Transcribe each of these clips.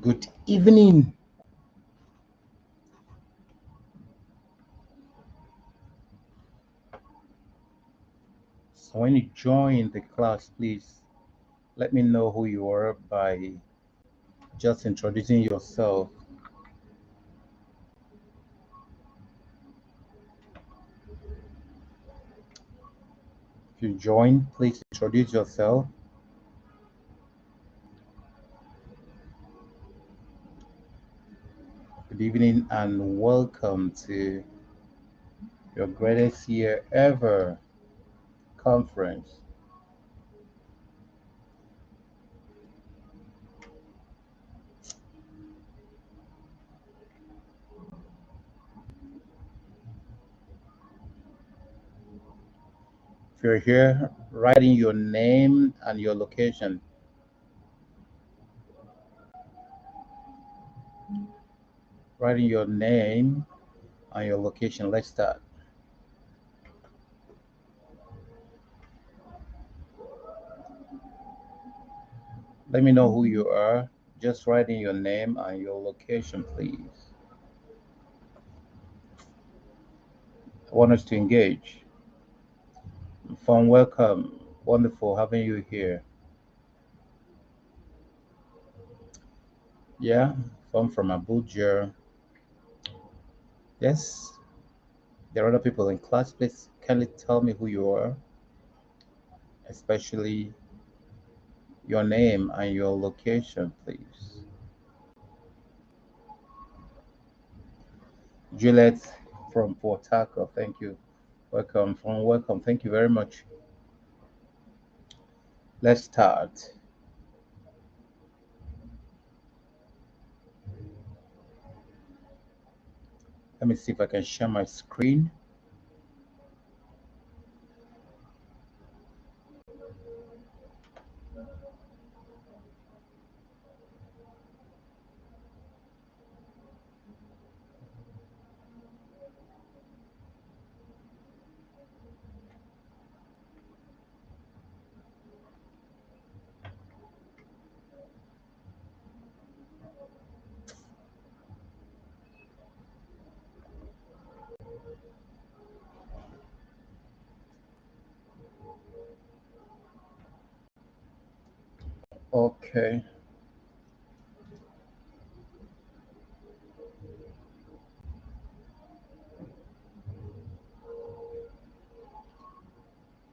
Good evening. So when you join the class, please let me know who you are by just introducing yourself. If you join, please introduce yourself. Good evening and welcome to your greatest year ever conference. If you're here, writing your name and your location. Writing your name and your location. Let's start. Let me know who you are. Just writing your name and your location, please. I want us to engage. Fun, welcome. Wonderful having you here. Yeah, fun from Abuja. Yes, there are other people in class. Please kindly tell me who you are, especially your name and your location, please. Juliet from Port Harcourt, thank you. Welcome, from welcome. Thank you very much. Let's start. Let me see if I can share my screen. Okay.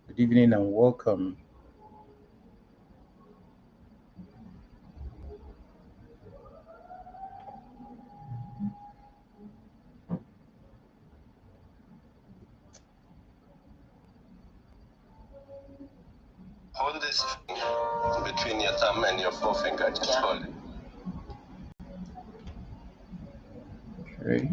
Good evening and welcome. Hold this between your thumb and your forefinger. Just hold it. Okay.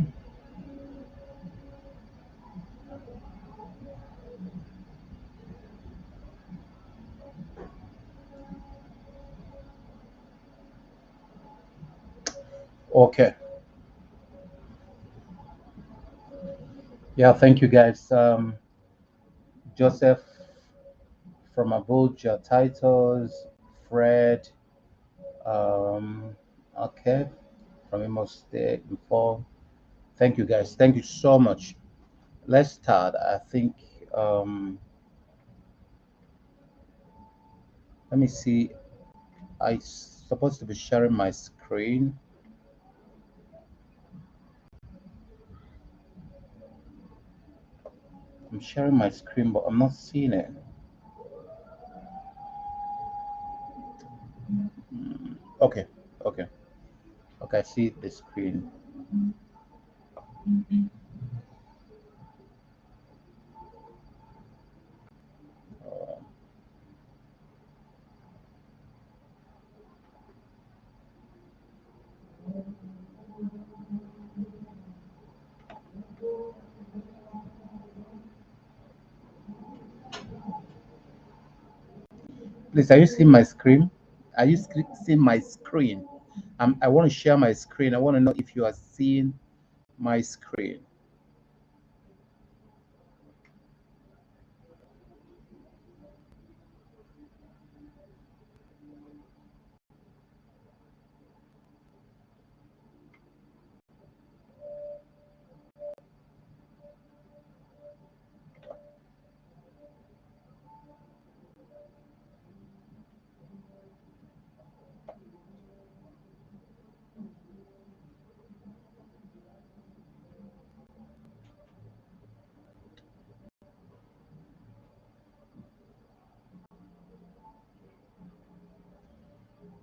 Okay. Yeah, thank you guys. Joseph from Abuja, Titles, Fred, um, okay, from Imo State before. Thank you guys. Thank you so much. Let's start. I think let me see. I supposed to be sharing my screen. I'm sharing my screen, but I'm not seeing it. Okay, okay, okay. I see the screen. Uh, Please, are you seeing my screen? Are you seeing my screen? I want to share my screen. I want to know if you are seeing my screen.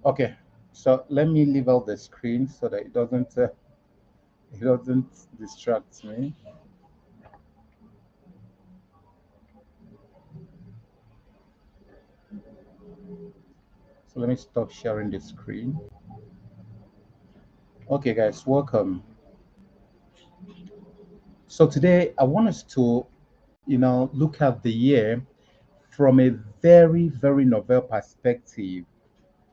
Okay, so let me leave out the screen so that it doesn't distract me. So let me stop sharing the screen. Okay, guys, welcome. So today I want us to, look at the year from a very, very novel perspective.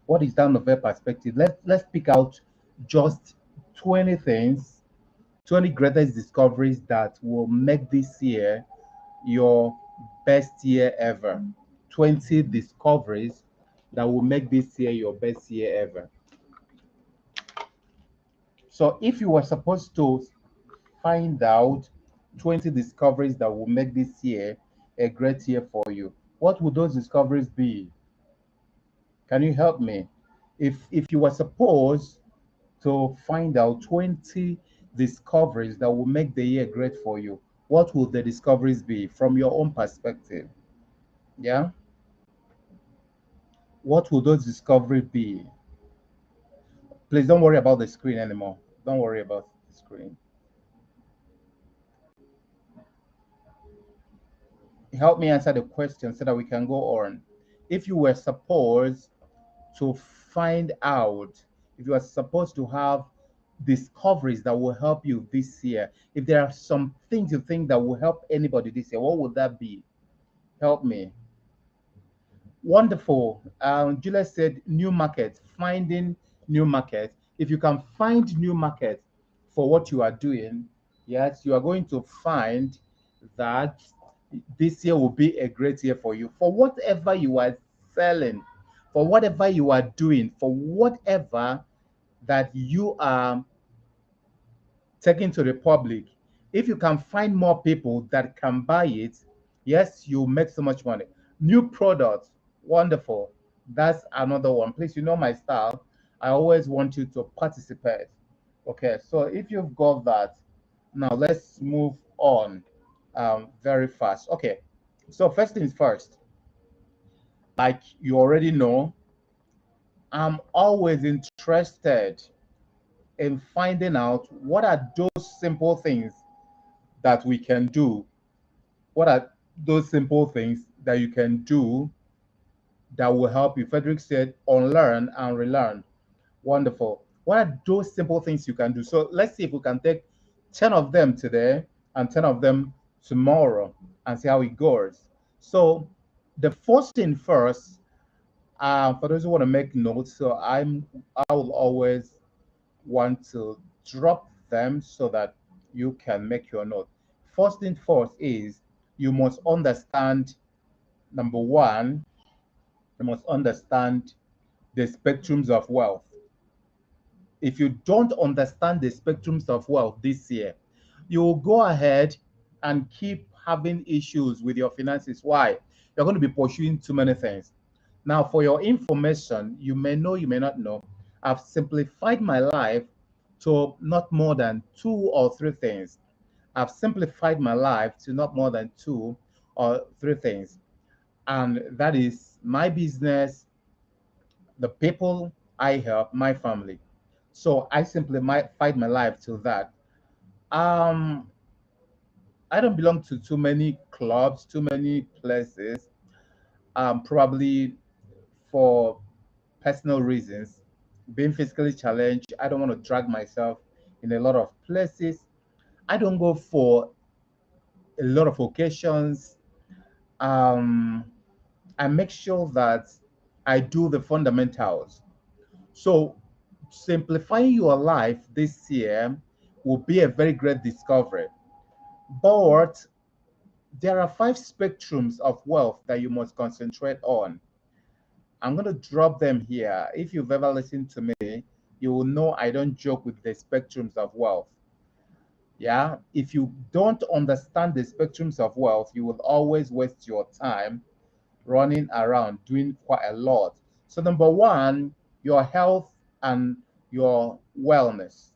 What is that novel perspective? Let's pick out just 20 things, 20 greatest discoveries that will make this year your best year ever. 20 discoveries that will make this year your best year ever. So if you were supposed to find out 20 discoveries that will make this year a great year for you, what would those discoveries be? Can you help me? If you were supposed to find out 20 discoveries that will make the year great for you, what would the discoveries be from your own perspective? Yeah? What would those discoveries be? Please don't worry about the screen anymore. Don't worry about the screen. Help me answer the question so that we can go on. If you were supposed to find out, if you are supposed to have discoveries that will help you this year, if there are some things you think that will help anybody this year, what would that be? Help me. Wonderful. Juliet said new market, finding new market. If you can find new market for what you are doing, yes, you are going to find that this year will be a great year for you. For whatever you are selling, for whatever you are doing, for whatever that you are taken to the public, if you can find more people that can buy it, yes, you make so much money. New products, wonderful. That's another one. Please, you know my style. I always want you to participate. Okay, so if you've got that, now let's move on very fast. Okay, so first things first, like you already know, I'm always interested in finding out what are those simple things that we can do. What are those simple things that you can do that will help you? Frederick said, unlearn and relearn. Wonderful. What are those simple things you can do? So let's see if we can take 10 of them today and 10 of them tomorrow and see how it goes. So the first thing first, for those who want to make notes, so I will always want to drop them so that you can make your note. First thing first is you must understand, number one, you must understand the spectrums of wealth. If you don't understand the spectrums of wealth this year, you will go ahead and keep having issues with your finances. Why? You're going to be pursuing too many things. Now, for your information, you may know, you may not know, I've simplified my life to not more than two or three things. I've simplified my life to not more than two or three things. And that is my business, the people I help, my family. So I simplified my life to that. Um, I don't belong to too many clubs, too many places. Probably for personal reasons, being physically challenged, I don't want to drag myself in a lot of places. I don't go for a lot of occasions. Um, I make sure that I do the fundamentals. So, simplifying your life this year will be a very great discovery. But there are five spectrums of wealth that you must concentrate on. I'm going to drop them here. If you've ever listened to me, you will know I don't joke with the spectrums of wealth. Yeah. If you don't understand the spectrums of wealth, you will always waste your time running around doing quite a lot. So, number one, your health and your wellness.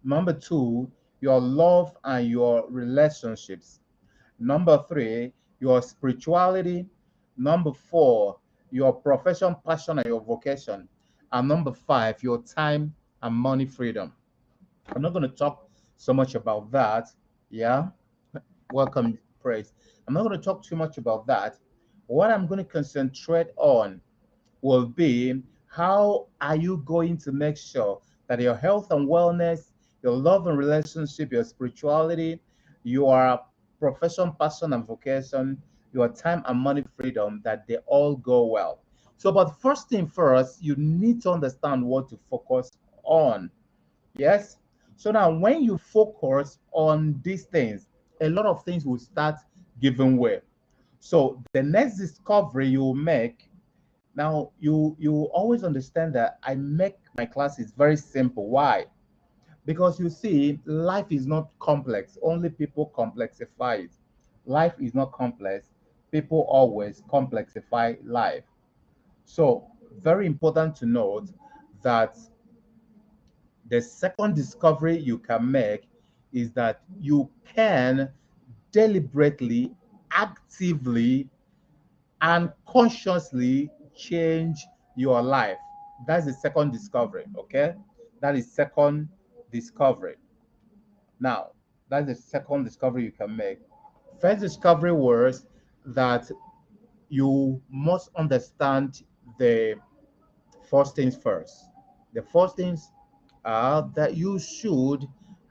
Number two, your love and your relationships. Number three, your spirituality. Number four, your profession, passion, and your vocation. And number five, your time and money freedom. I'm not going to talk so much about that. Yeah. Welcome, praise. I'm not going to talk too much about that. What I'm going to concentrate on will be how are you going to make sure that your health and wellness, your love and relationship, your spirituality, your profession, passion, and vocation, your time and money freedom, that they all go well. So, but first thing first, you need to understand what to focus on. Yes. So now when you focus on these things, a lot of things will start giving way. So the next discovery you will make, now you always understand that I make my classes very simple. Why? Because you see, life is not complex. Only people complexify it. Life is not complex. People always complexify life. So very important to note that the second discovery you can make is that you can deliberately, actively, and consciously change your life. That's the second discovery, okay? That is second discovery. Now, that's the second discovery you can make. First discovery was that you must understand the first things first. The first things are that you should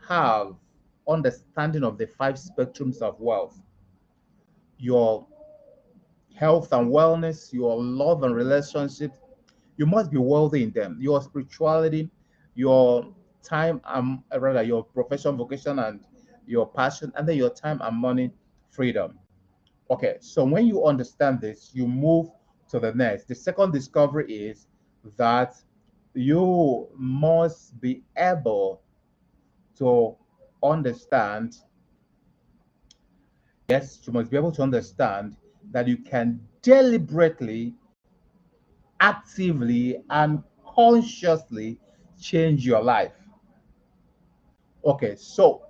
have understanding of the five spectrums of wealth: your health and wellness, your love and relationship. You must be wealthy in them. Your spirituality, your time, rather your profession, vocation, and your passion, and then your time and money freedom. Okay, so when you understand this, you move to the next. The second discovery is that you must be able to understand, yes, you must be able to understand that you can deliberately, actively, and consciously change your life. Okay, so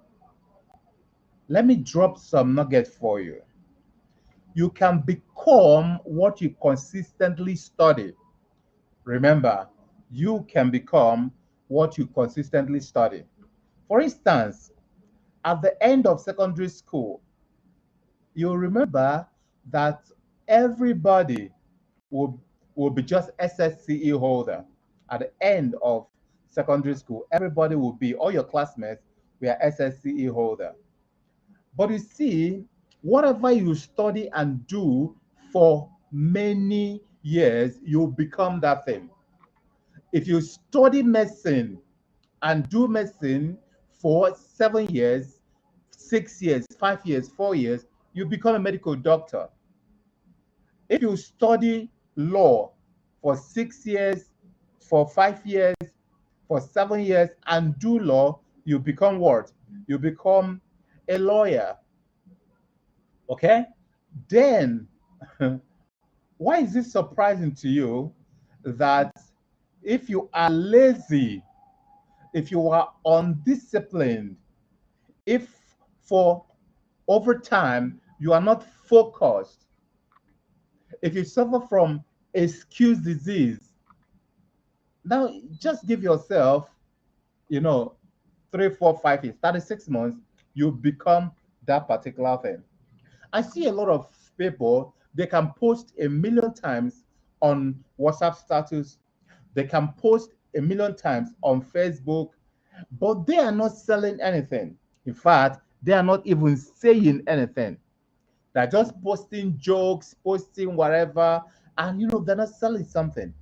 let me drop some nuggets for you. You can become what you consistently study. Remember, you can become what you consistently study. For instance, at the end of secondary school, you remember that everybody will, will be just SSCE holder. At the end of secondary school, everybody will be, all your classmates were SSCE holder. But you see, whatever you study and do for many years, you become that thing. If you study medicine and do medicine for 7 years, 6 years, 5 years, 4 years, you become a medical doctor. If you study law for 6 years, for 5 years, for 7 years, and do law, you become what? You become a lawyer. Okay? Then, why is it surprising to you that if you are lazy, if you are undisciplined, if for over time you are not focused, if you suffer from excuse disease, now just give yourself, you know, 3, 4, 5 years, 36 months, you become that particular thing. I see a lot of people, they can post a million times on WhatsApp status, they can post a million times on Facebook, but they are not selling anything. In fact, they are not even saying anything. They're just posting jokes, posting whatever, and they're not selling something.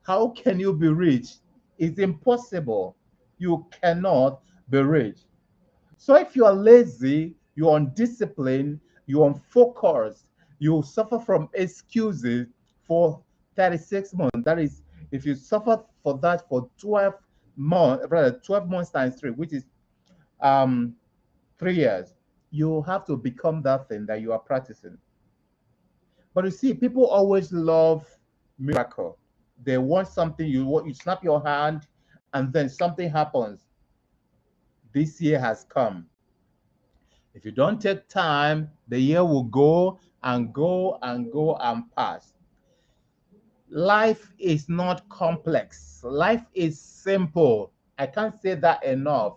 How can you be rich? It's impossible. You cannot be rich. So if you are lazy, you're undisciplined, you're unfocused, you suffer from excuses for 36 months. That is, if you suffer for that for 12 months, rather 12 months times three, which is um 3 years, you have to become that thing that you are practicing. But you see, people always love miracle. They want something, you snap your hand, and then something happens. This year has come. If you don't take time, the year will go and go and go and pass. Life is not complex. Life is simple. I can't say that enough.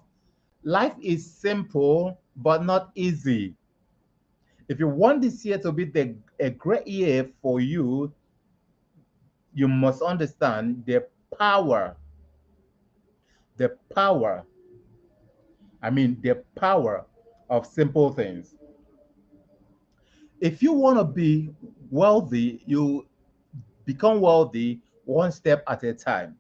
Life is simple, but not easy. If you want this year to be a great year for you, you must understand power, the power, the power of simple things. If you want to be wealthy, you become wealthy one step at a time.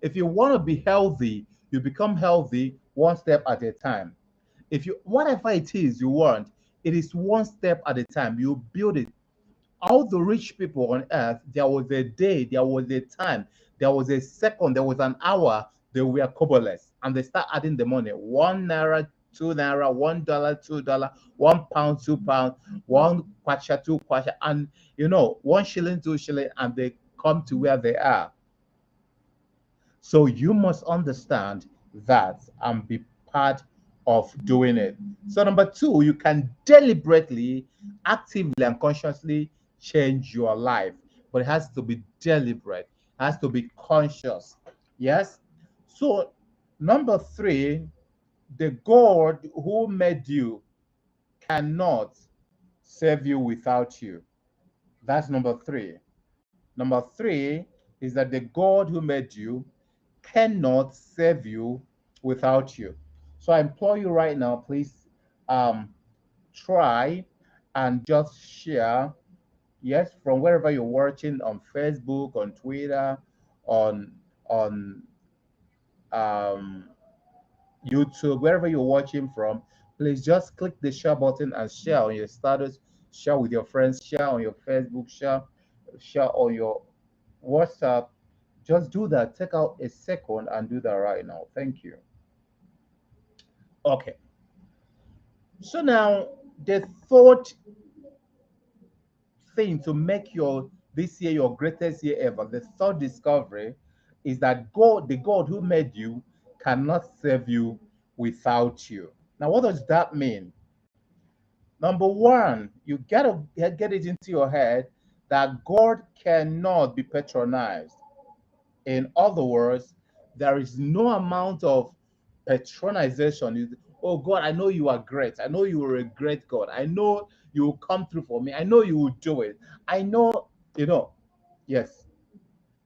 If you want to be healthy, you become healthy one step at a time. If you whatever it is you want, it is one step at a time. You build it. All the rich people on earth, there was a day, there was a time, there was a second, there was an hour, they were koboless. And they start adding the money. 1 naira, 2 naira, $1, $2, £1, £2, one kwacha, two kwacha, and 1 shilling, 2 shilling, and they come to where they are. So you must understand that and be part of doing it. So number two, you can deliberately, actively, and consciously change your life, but it has to be deliberate. It has to be conscious. Yes. So number three, the God who made you cannot save you without you. That's number three. Number three is that the God who made you cannot save you without you. So I implore you right now, please um, try and just share. Yes, from wherever you're watching on Facebook, on Twitter, on um, YouTube, wherever you're watching from, please just click the share button and share on your status, share with your friends, share on your Facebook, share on your WhatsApp. Just do that. Take out a second and do that right now. Thank you. Okay. So now the third thing to make your this year your greatest year ever, the third discovery is that God, the God who made you, cannot save you without you. Now, what does that mean? Number one, you gotta get it into your head that God cannot be patronized. In other words, there is no amount of patronization. Oh God, I know you are great. I know you are a great God. I know you will come through for me. I know you will do it. I know, you know, yes.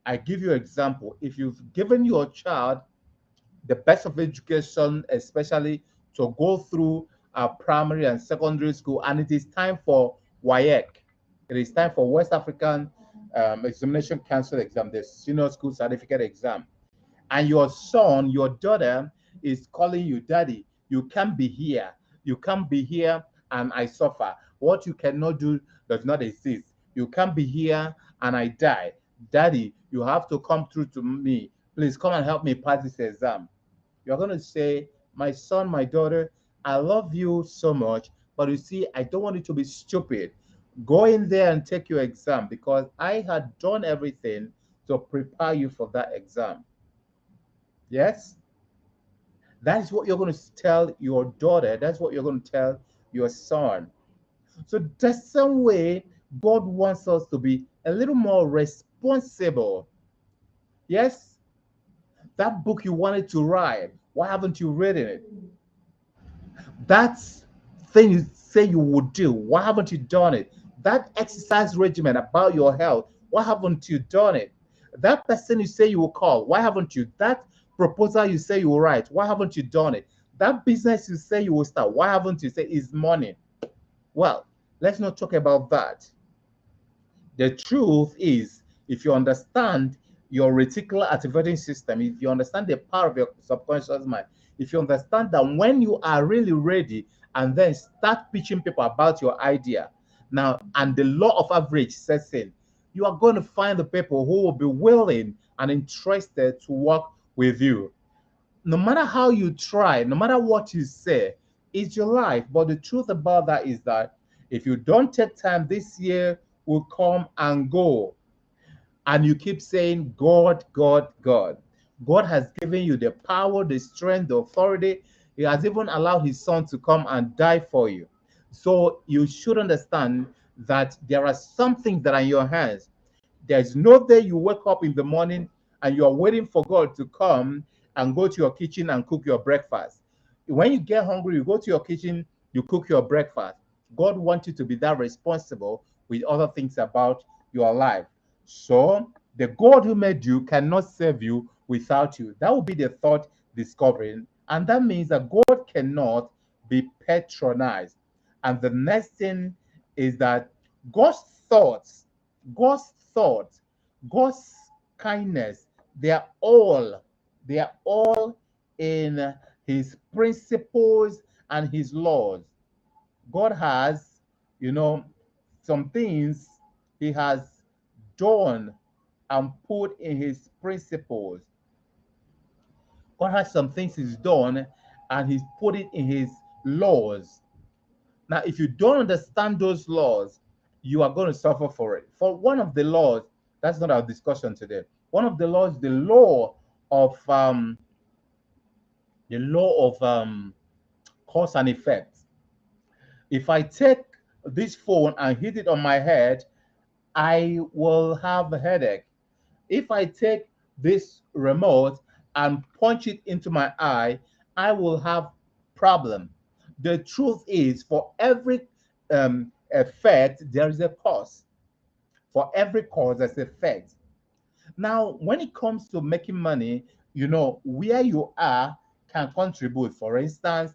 I give you an example. If you've given your child the best of education, especially to go through primary and secondary school, and it is time for WAEC. It is time for West African Examination Council exam, the senior school certificate exam. And your son, your daughter is calling you, Daddy, you can't be here. You can't be here, and I suffer. What you cannot do does not exist. You can't be here, and I die. Daddy, you have to come through to me. Please come and help me pass this exam. You're going to say, my son, my daughter, I love you so much, but you see, I don't want you to be stupid. Go in there and take your exam because I had done everything to prepare you for that exam. Yes? That is what you're going to tell your daughter. That's what you're going to tell your son. So, the same way, God wants us to be a little more responsible. Yes? That book you wanted to write, why haven't you written it? That thing you say you would do, why haven't you done it? That exercise regimen about your health, why haven't you done it? That person you say you will call, why haven't you? That proposal you say you will write, why haven't you done it? That business you say you will start, why haven't you? Say is money. Well, let's not talk about that. The truth is, if you understand your reticular activating system, if you understand the power of your subconscious mind, if you understand that when you are really ready and then start pitching people about your idea, now, and the law of average sets in, you are going to find the people who will be willing and interested to work with you. No matter how you try, no matter what you say, it's your life. But the truth about that is that if you don't take time, this year will come and go. And you keep saying, God, God, God. God has given you the power, the strength, the authority. He has even allowed his son to come and die for you. So you should understand that there are some things that are in your hands. There's no day you wake up in the morning and you are waiting for God to come and go to your kitchen and cook your breakfast. When you get hungry, you go to your kitchen, you cook your breakfast. God wants you to be that responsible with other things about your life. So the God who made you cannot save you without you. That will be the thought discovering. And that means that God cannot be patronized. And the next thing is that God's thoughts, God's thoughts, God's kindness, they are all in his principles and his laws. God has, you know, some things he has done and put in his principles. God has some things he's done and he's put it in his laws. Now, if you don't understand those laws, you are going to suffer for it. For one of the laws, that's not our discussion today. One of the laws, of the law of cause and effect. If I take this phone and hit it on my head, I will have a headache. If I take this remote and punch it into my eye, I will have problem. The truth is, for every effect, there is a cause. For every cause, there's effect. Now, when it comes to making money, where you are can contribute. For instance,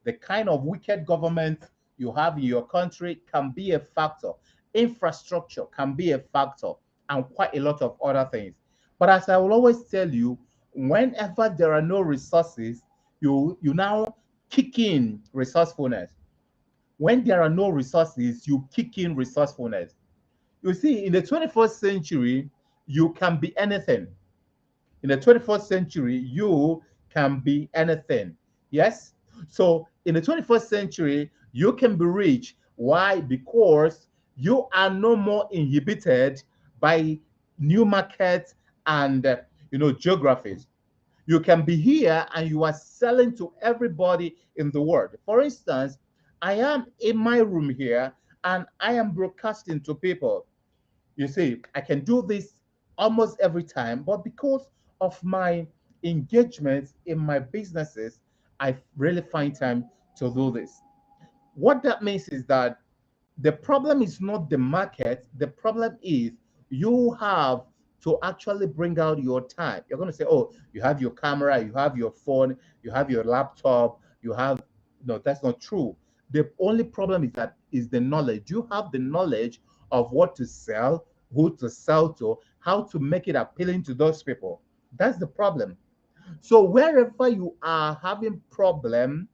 the kind of wicked government you have in your country can be a factor. Infrastructure can be a factor, and quite a lot of other things. But as I will always tell you, whenever there are no resources, you now kick in resourcefulness. When there are no resources, you kick in resourcefulness. You see, in the 21st century, you can be anything. In the 21st century, you can be anything. Yes? So in the 21st century, you can be rich. Why? Because you are no more inhibited by new markets and geographies. You can be here and you are selling to everybody in the world. For instance, I am in my room here and I am broadcasting to people. You see, I can do this almost every time, but because of my engagement in my businesses, I really find time to do this. What that means is that the problem is not the market, the problem is you have to actually bring out your time. You're going to say, oh, you have your camera, you have your phone, you have your laptop, you have no, that's not true. The only problem is the knowledge. You have the knowledge of what to sell, who to sell to, how to make it appealing to those people. That's the problem. So wherever you are having problem,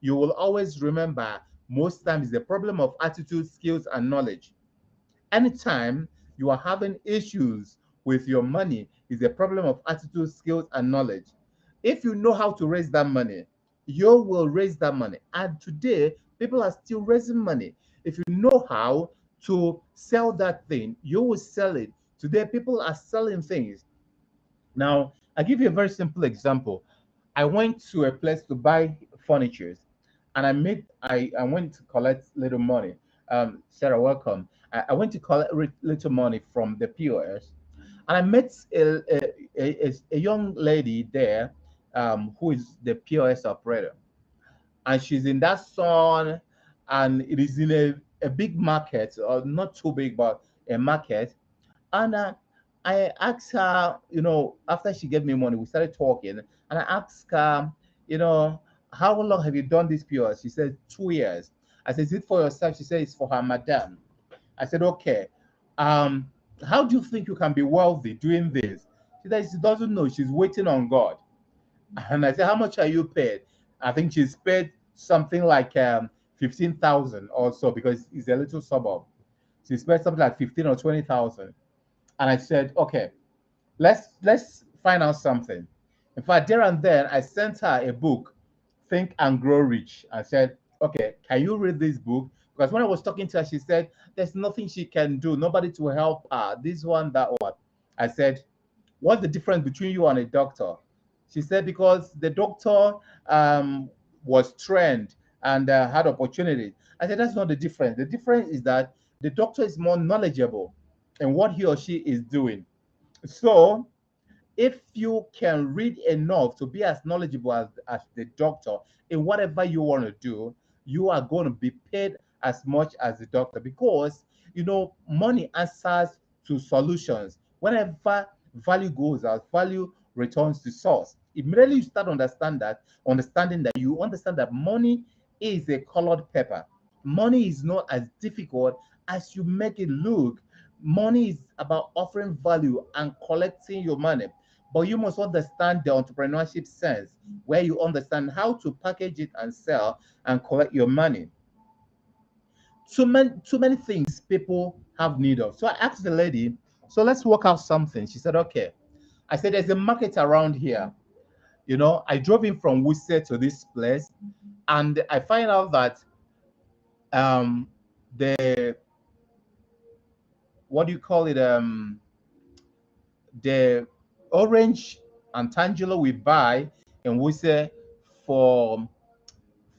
you will always remember most times the problem of attitude, skills, and knowledge. Anytime you are having issues with your money, is a problem of attitude, skills, and knowledge. If you know how to raise that money, you will raise that money. And today, people are still raising money. If you know how to sell that thing, you will sell it. Today, people are selling things. Now, I give you a very simple example. I went to a place to buy furniture, and I went to collect little money. Sarah, welcome. I went to collect little money from the POS, and I met a young lady there, who is the POS operator, and she's in that sun, and it is in a big market, or not too big, but a market. And I asked her, after she gave me money, we started talking, and I asked her, you know, how long have you done this POS? She said 2 years. I said, is it for yourself? She said, it's for her madam. I said, okay. Um, how do you think you can be wealthy doing this? She said she doesn't know. She's waiting on God. And I said, how much are you paid? I think she's paid something like 15,000 or so, because it's a little suburb. She's paid something like 15 or 20,000. And I said, okay, let's find out something. In fact, there and then I sent her a book, Think and Grow Rich. I said, okay, can you read this book? Because when I was talking to her, she said there's nothing she can do, nobody to help her. This one, that one. I said, what's the difference between you and a doctor? She said, because the doctor was trained and had opportunity. I said, that's not the difference. The difference is that the doctor is more knowledgeable. and what he or she is doing. So if you can read enough to be as knowledgeable as the doctor in whatever you want to do, you are going to be paid as much as the doctor, because money answers to solutions. Whenever value goes out, value returns to source. Immediately you start understanding that you understand that money is a colored paper. Money is not as difficult as you make it look. Money is about offering value and collecting your money. But you must understand the entrepreneurship sense, where you understand how to package it and sell and collect your money. Too many things people have need of. So I asked the lady, so let's work out something. She said, okay. I said, there's a market around here. I drove in from Worcester to this place, and I find out that um the what do you call it? The orange and tangerine we buy in Worcester for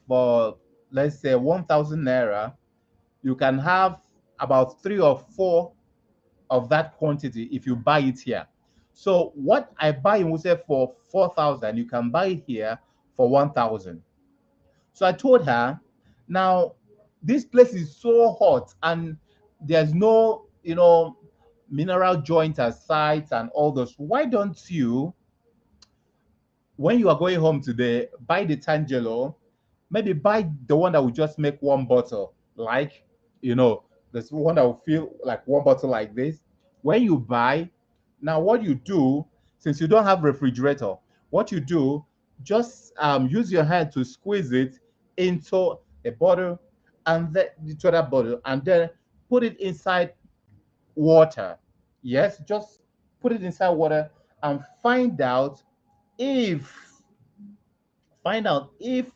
for let's say 1,000 naira, you can have about 3 or 4 of that quantity if you buy it here. So what I buy in Wuse for 4,000, you can buy it here for 1,000. So I told her, now this place is so hot and there's no, mineral joint as sites and all those. Why don't you, when you are going home today, buy the Tangelo, maybe buy the one that will just make one bottle, like, there's one that will feel like one bottle like this. When you buy, now what you do, since you don't have refrigerator, what you do, just use your hand to squeeze it into a bottle and then to that bottle, and then put it inside water. Yes, just put it inside water and if find out if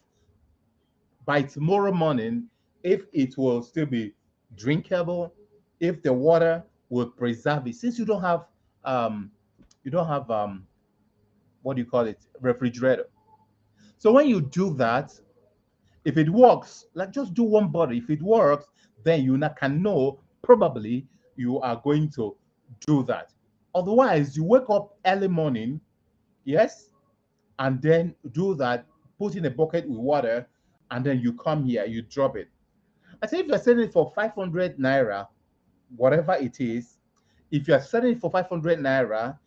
by tomorrow morning, if it will still be drinkable, if the water will preserve it. Since um you don't have what do you call it, refrigerator. So when you do that, if it works, like just do one bottle. If it works, then can know probably you are going to do that. Otherwise, you wake up early morning, yes, and then do that, put in a bucket with water, and then you come here, you drop it. I say if you're selling it for 500 naira, whatever it is, if you're selling it for 500 naira,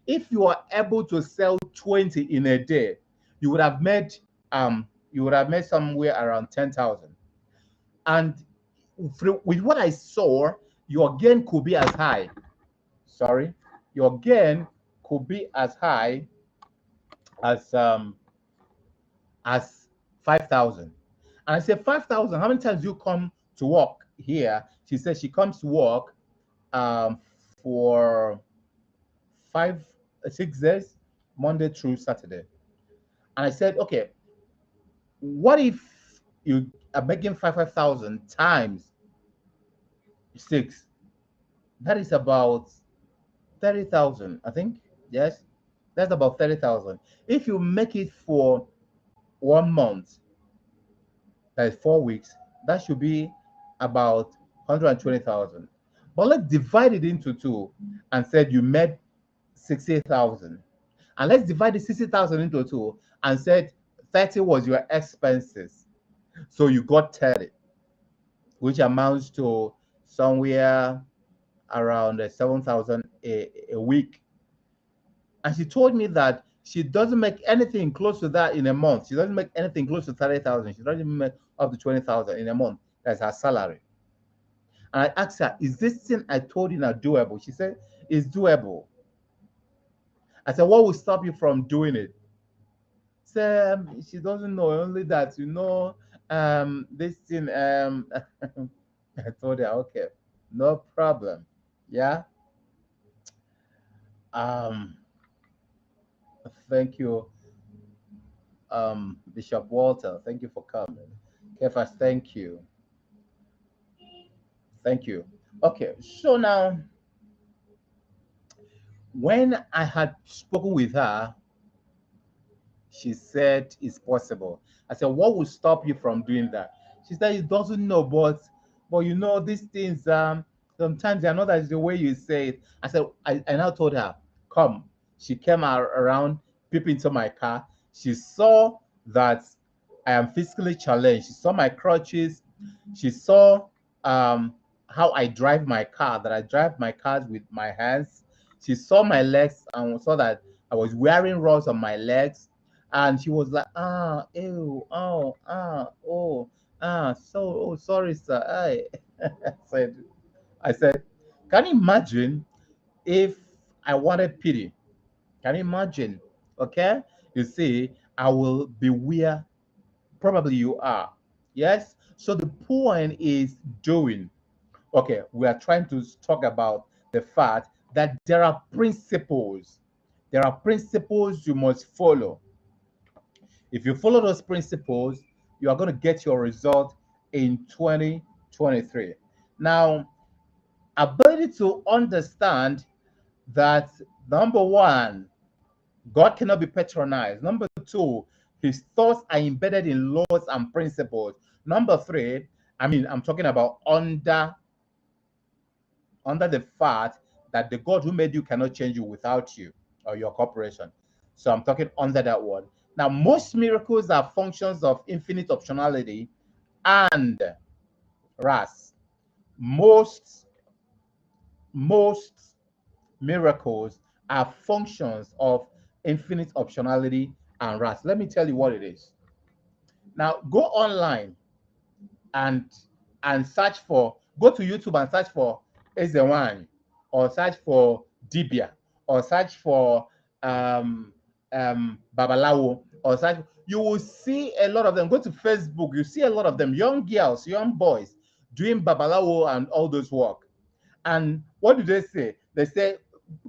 if you are able to sell 20 in a day, you would have made somewhere around 10,000. And with what I saw, your gain could be as high. Sorry, your gain could be as high as 5,000. And I said, 5,000, how many times do you come to work here? She said she comes to work um, for 6 days, Monday through Saturday. And I said, okay, what if you are making 5,000 times 6? That is about 30,000, I think. Yes, that's about 30,000. If you make it for 1 month, that is 4 weeks, that should be about 120,000. But let's divide it into two and said you made 60,000. And let's divide the 60,000 into two and said 30 was your expenses. So you got 30, which amounts to somewhere around 7,000 a week. And she told me that she doesn't make anything close to that in a month. She doesn't make anything close to 30,000. She doesn't even make up to 20,000 in a month. That's her salary. And I asked her, is this thing I told you now doable? She said, it's doable. I said, what will stop you from doing it? She doesn't know, only that, this thing, I told her, okay, no problem. Yeah. Um, Thank you, Bishop Walter. Thank you for coming. Kefas, thank you. Thank you. Okay, so now when I had spoken with her, she said it's possible. I said, what would stop you from doing that? She said it doesn't know, but these things, Sometimes I know that's the way you say it. I now told her, come. She came around, peeped into my car. She saw that I am physically challenged. She saw my crutches. She saw um, how I drive my car, that I drive my cars with my hands. She saw my legs and saw that I was wearing rods on my legs. And she was like, ah, ew, oh, ah, oh, oh, sorry, sir. I said, I said, can you imagine if I wanted pity? Can you imagine? Okay? You see, I will be where probably you are. Yes? So the point is doing. Okay, we are trying to talk about the fact that there are principles. There are principles you must follow. If you follow those principles, you are going to get your result in 2023. Now, ability to understand that number one, God cannot be patronized. Number two, his thoughts are embedded in laws and principles. Number three, I'm talking about under the fact that the God who made you cannot change you without you or your cooperation. So I'm talking under that one. Now, most miracles are functions of infinite optionality and RAS. Most most miracles are functions of infinite optionality and RAS. Let me tell you what it is. Now, go online and search for, go to YouTube and search for Ezewan, or search for Dibia, or search for um, Babalawo, or search. You will see a lot of them. Go to Facebook, you see a lot of them, young girls, young boys doing Babalawo and all those work. And what do they say? They say,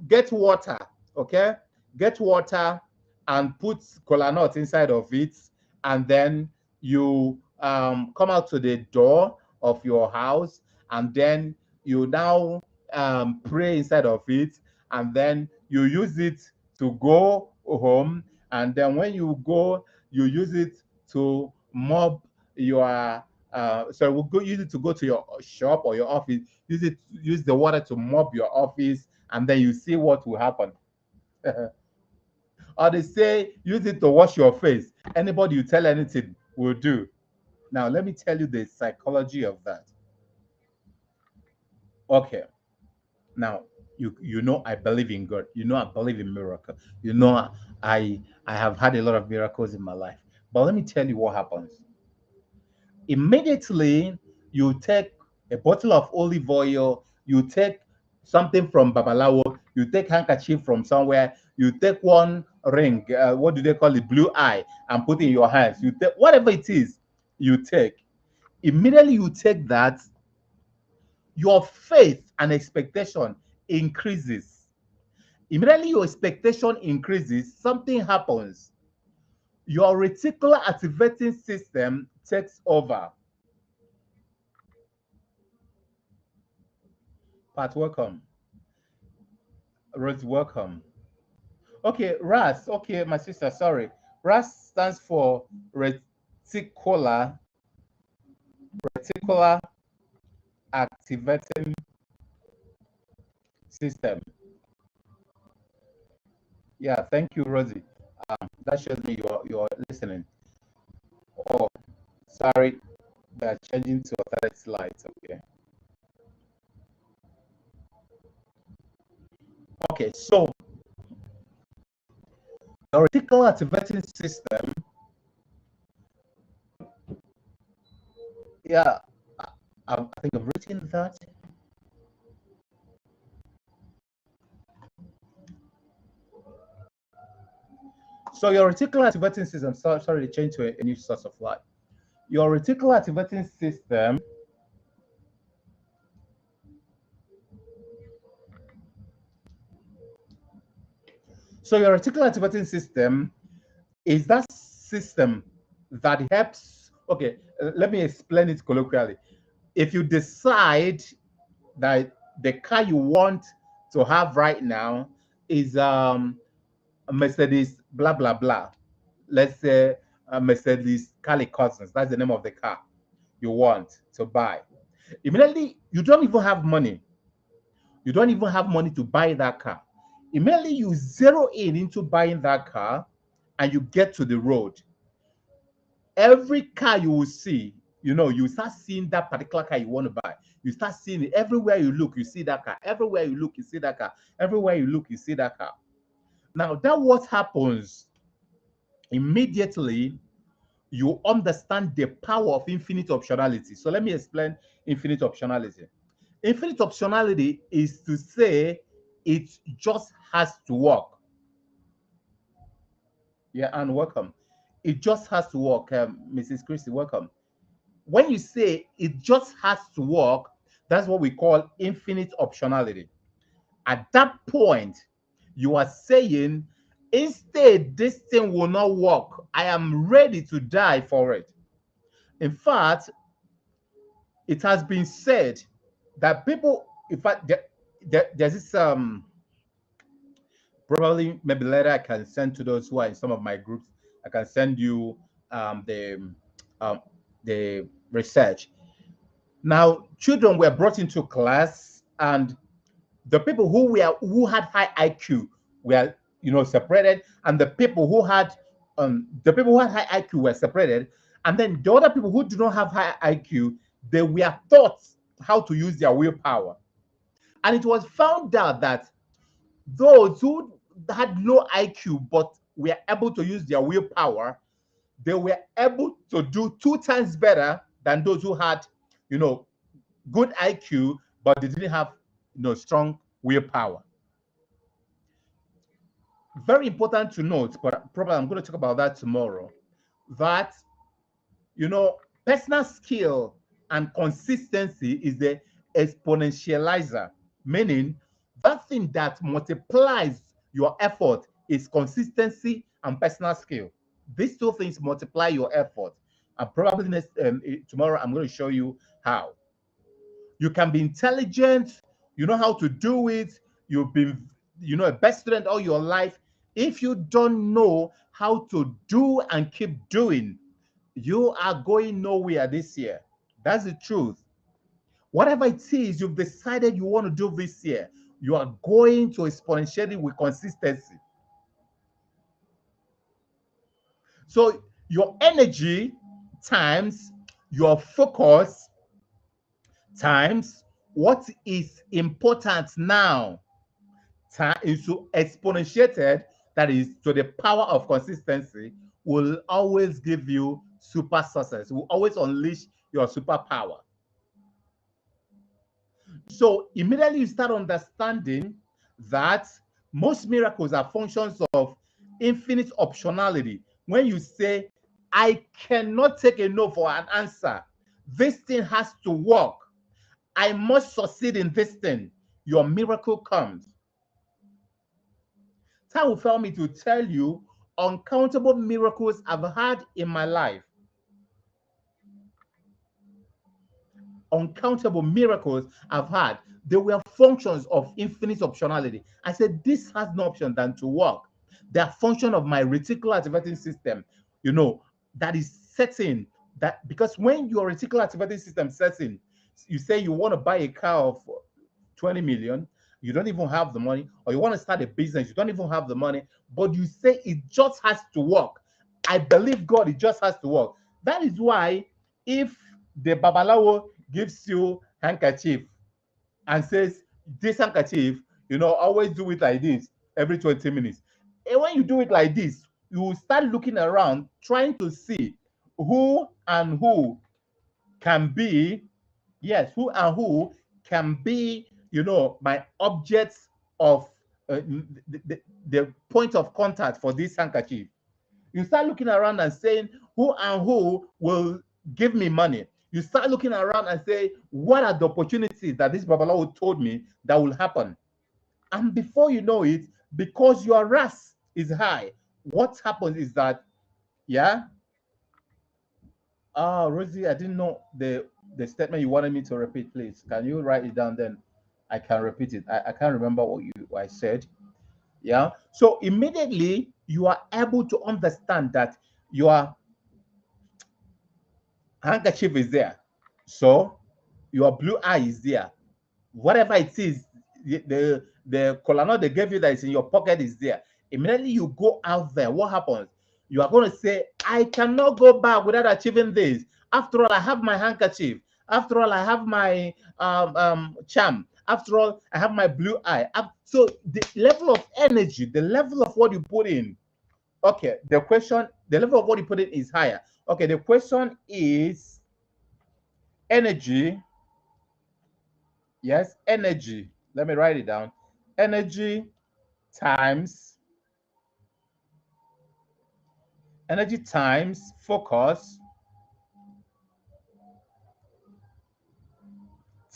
get water, okay? Get water and put kola nut inside of it, and then you come out to the door of your house, and then you now pray inside of it, and then you use it to go home, and then when you go, you use it to mop your sorry, we'll go use it to go to your shop or your office. Use the water to mop your office, and then you see what will happen. Or they say use it to wash your face. Anybody you tell anything will do. Now let me tell you the psychology of that. Okay. Now you know I believe in God. You know I believe in miracle. You know I have had a lot of miracles in my life. But let me tell you what happens. Immediately you take a bottle of olive oil, you take something from Babalawo, you take handkerchief from somewhere, you take one ring, what do they call it, blue eye, and put in your hands. You take whatever it is, you take. Immediately you take that, your faith and expectation increases. Immediately your expectation increases, something happens. Your reticular activating system takes over. Pat, welcome. Rose, welcome. Okay, RAS. Okay, my sister, sorry. RAS stands for reticular reticular activating system. Yeah, thank you, Rosie. That shows me you're listening. Oh, sorry, they're changing to authority slides. Okay. Okay, so the reticular activating system. Yeah, I think I've written that. So your reticular activating system. Sorry to change to a new source of light. Your reticular activating system. So your reticular activating system is that system that helps. Okay, let me explain it colloquially. If you decide that the car you want to have right now is a Mercedes blah blah blah, let's say a Mercedes Cussons, that's the name of the car you want to buy. Immediately, you don't even have money. You don't even have money to buy that car. Immediately you zero in into buying that car and you get to the road. Every car you will see, you start seeing that particular car you want to buy. You start seeing it everywhere you look, you see that car. Everywhere you look, you see that car. Everywhere you look, you see that car. Now, that what happens immediately you understand the power of infinite optionality. So let me explain infinite optionality. Infinite optionality is to say it just has to work. Yeah, and welcome. It just has to work. Mrs. Christie, welcome. When you say it just has to work, that's what we call infinite optionality. At that point, you are saying, instead, this thing will not work. I am ready to die for it. In fact, it has been said that people, in fact, there's this probably maybe later I can send to those who are in some of my groups. I can send you um, the research. Now, children were brought into class, and the people who had high IQ were separated, and the people who had high IQ were separated, and then the other people who do not have high IQ, they were taught how to use their willpower. And it was found out that those who had low IQ but were able to use their willpower, they were able to do two times better than those who had, you know, good IQ, but they didn't have strong willpower. Very important to note, but probably I'm going to talk about that tomorrow. That you know, personal skill and consistency is the exponentializer, meaning that thing that multiplies your effort is consistency and personal skill. These two things multiply your effort. And probably tomorrow, I'm going to show you how. You can be intelligent, you know how to do it, you've been, a best student all your life. If you don't know how to do and keep doing, you are going nowhere this year. That's the truth. Whatever it is you've decided you want to do this year, you are going to exponentially with consistency. So your energy times your focus times what is important now time into exponentiated, that is to the power of consistency, will always give you super success, will always unleash your superpower. So immediately you start understanding that most miracles are functions of infinite optionality. When you say, I cannot take a no for an answer, this thing has to work, I must succeed in this thing, your miracle comes. Time will fail me to tell you uncountable miracles I've had in my life. Uncountable miracles I've had. They were functions of infinite optionality. I said, this has no option than to work. They are function of my reticular activating system, that is setting that, because when your reticular activating system sets in, you say you want to buy a car of 20 million, you don't even have the money, or you want to start a business, you don't even have the money, but you say it just has to work. I believe God, it just has to work. That is why if the babalawo gives you handkerchief and says, this handkerchief, always do it like this every 20 minutes. And when you do it like this, you will start looking around trying to see who and who can be, yes, who and who can be, my objects of the point of contact for this handkerchief. You start looking around and saying, who and who will give me money? You start looking around and say, what are the opportunities that this Babalawo told me that will happen? And before you know it, because your RAS is high, what happens is that, yeah, Rosie, I didn't know the statement you wanted me to repeat, please. Can you write it down then? I can repeat it. I can't remember what I said. Yeah. So immediately you are able to understand that your handkerchief is there. So your blue eye is there. Whatever it is, the kola nut they gave you that is in your pocket is there. Immediately you go out there, what happens? You are going to say, I cannot go back without achieving this. After all, I have my handkerchief. After all, I have my charm. After all, I have my blue eye. So the level of energy, the level of what you put in, okay, the level of what you put in is higher. Okay, the question is energy. Yes, energy. Let me write it down. Energy times energy times focus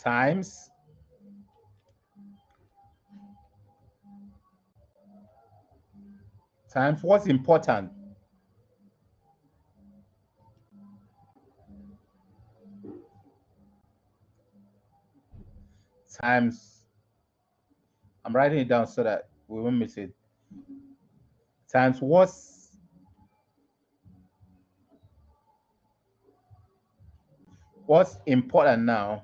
times what's important times, I'm writing it down so that we won't miss it, times what's important now,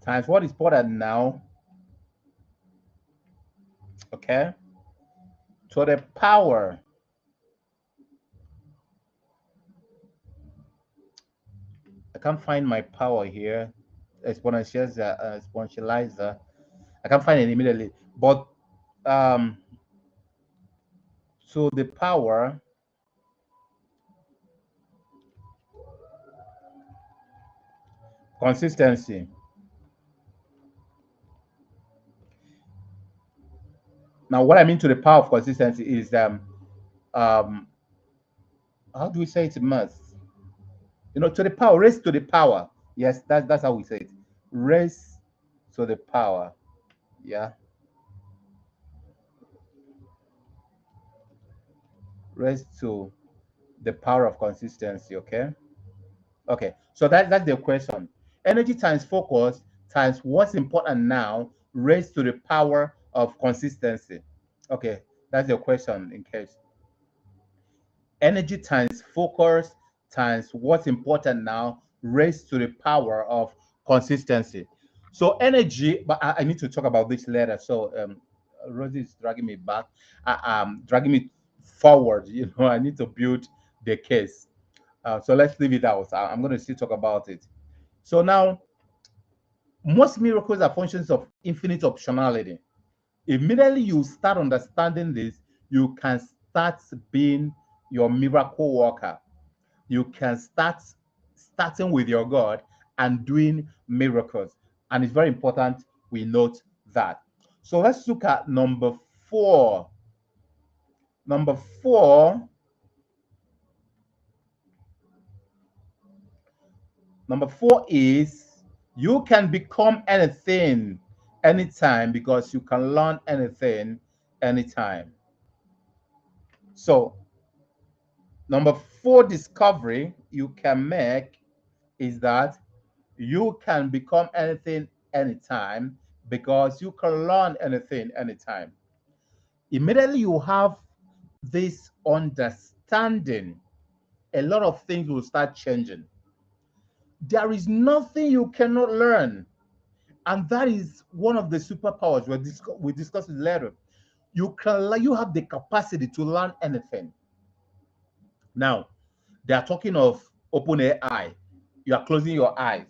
times what is important now, okay, to the power, I can't find my power here, exponentializer, I can't find it immediately, but um to the power consistency. Now what I mean to the power of consistency is um how do we say it in maths? To the power, raise to the power. Yes, that's how we say it. Raise to the power. Yeah, raise to the power of consistency. Okay. Okay. So that's the question. Energy times focus times what's important now, raised to the power of consistency. Okay, that's the question in case. Energy times focus times what's important now raised to the power of consistency. So energy, but I need to talk about this later. So Rosie is dragging me back, dragging me forward. I need to build the case. So let's leave it out. I'm going to still talk about it. So now, most miracles are functions of infinite optionality. Immediately you start understanding this, you can start being your miracle worker. You can starting with your God and doing miracles. And it's very important we note that. So let's look at number four. Number four, number four is you can become anything anytime because you can learn anything anytime. So number four discovery you can make is that you can become anything anytime because you can learn anything anytime. Immediately you have this understanding, a lot of things will start changing. There is nothing you cannot learn. And that is one of the superpowers we discussed later. You have the capacity to learn anything. Now, they are talking of open AI. You are closing your eyes.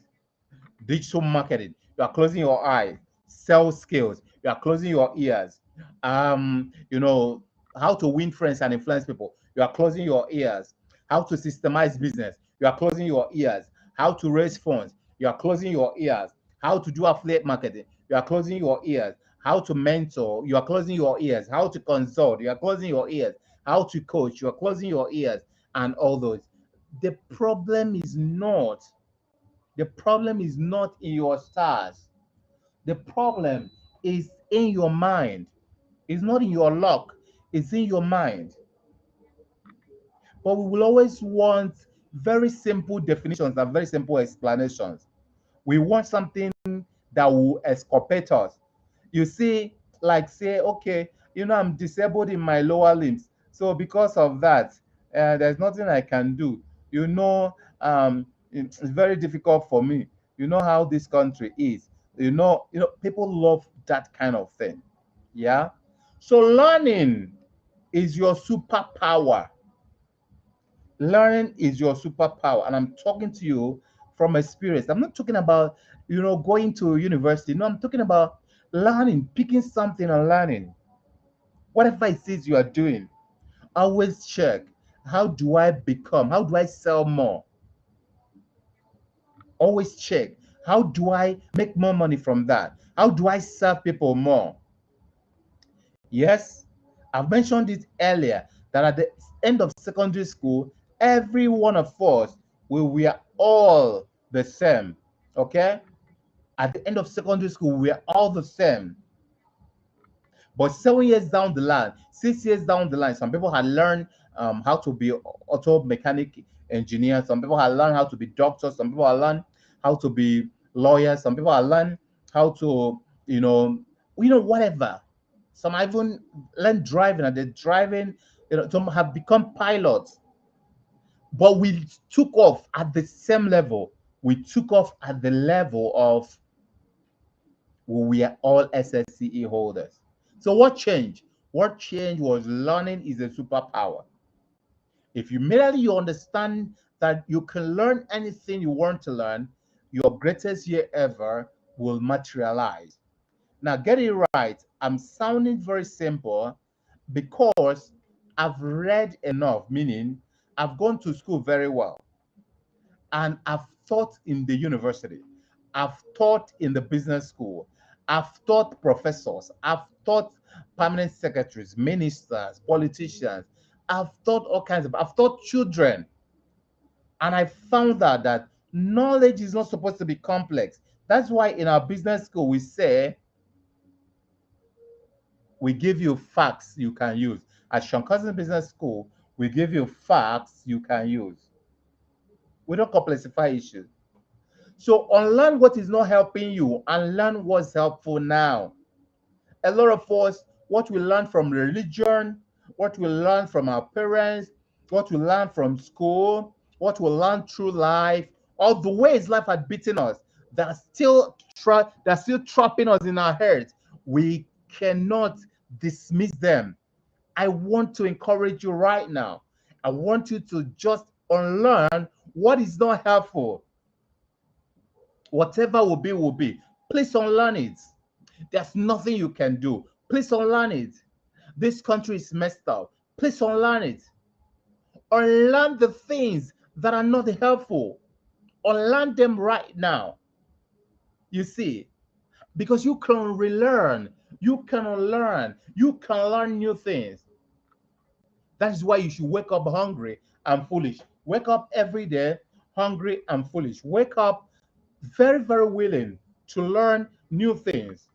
Digital marketing, you are closing your eyes. Sales skills, you are closing your ears. How to win friends and influence people, you are closing your ears. How to systemize business, you are closing your ears. How to raise funds, you are closing your ears. How to do affiliate marketing, you are closing your ears. How to mentor, you are closing your ears. How to consult, you are closing your ears. How to coach, you are closing your ears, and all those. The problem is not the problem is not in your stars. The problem is in your mind. It's not in your luck. It's in your mind. But we will always want very simple definitions and very simple explanations. We want something that will exculpate us. You see, like say, okay, I'm disabled in my lower limbs. So because of that, there's nothing I can do. It's very difficult for me. You know how this country is. People love that kind of thing. Yeah. So learning is your superpower. Learning is your superpower, and I'm talking to you from experience. I'm not talking about going to university. No, I'm talking about learning, picking something and learning. Whatever it is you are doing, always check, how do I become? How do I sell more? Always check, how do I make more money from that? How do I serve people more? Yes, I've mentioned it earlier that at the end of secondary school, every one of us, we are all the same. Okay? At the end of secondary school, we are all the same. But 7 years down the line, 6 years down the line, some people had learned how to be auto mechanic engineer. Some people had learned how to be doctors. Some people had learned how to be lawyers. Some people had learned how to, whatever. Some even learn driving, and they're driving, some have become pilots. But we took off at the same level. We took off at the level of, we are all SSCE holders. So what changed? What changed was learning is a superpower. If you immediately you understand that you can learn anything you want to learn, your greatest year ever will materialize. Now get it right. I'm sounding very simple because I've read enough, meaning I've gone to school very well. And I've taught in the university, I've taught in the business school, I've taught professors, I've taught permanent secretaries, ministers, politicians, I've taught all kinds of, I've taught children. And I found out that knowledge is not supposed to be complex. That's why in our business school, we say we give you facts you can use. At Sean Cousins Business School, we give you facts you can use. We don't complexify issues. So unlearn what is not helping you and learn what's helpful now. A lot of us, what we learn from religion, what we learn from our parents, what we learn from school, what we learn through life, all the ways life had beaten us, they're still trapping us in our heads. We cannot dismiss them. I want to encourage you right now. I want you to just unlearn what is not helpful. Whatever will be, will be. Please unlearn it. There's nothing you can do. Please unlearn it. This country is messed up. Please unlearn it. Unlearn the things that are not helpful. Unlearn them right now. You see, because you can relearn, you can unlearn, you can learn new things. That is why you should wake up hungry and foolish. Wake up every day hungry and foolish. Wake up very, very willing to learn new things.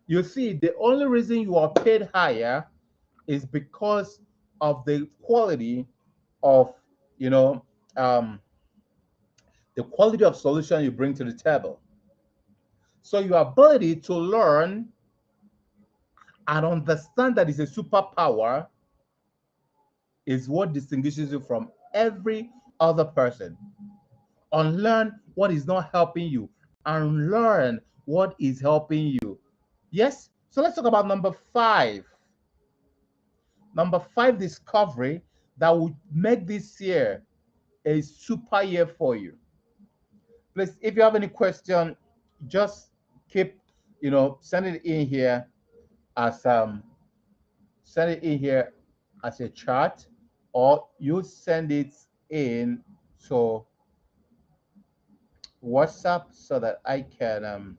You see, the only reason you are paid higher is because of the quality of, you know, um, the quality of solution you bring to the table. So your ability to learn and understand that is a superpower is what distinguishes you from every other person. Unlearn what is not helping you and learn what is helping you. Yes? So let's talk about number five. Number five discovery that would make this year a super year for you. Please, if you have any question, just keep, send it in here as send it in here as a chat, or you send it in to WhatsApp so that I can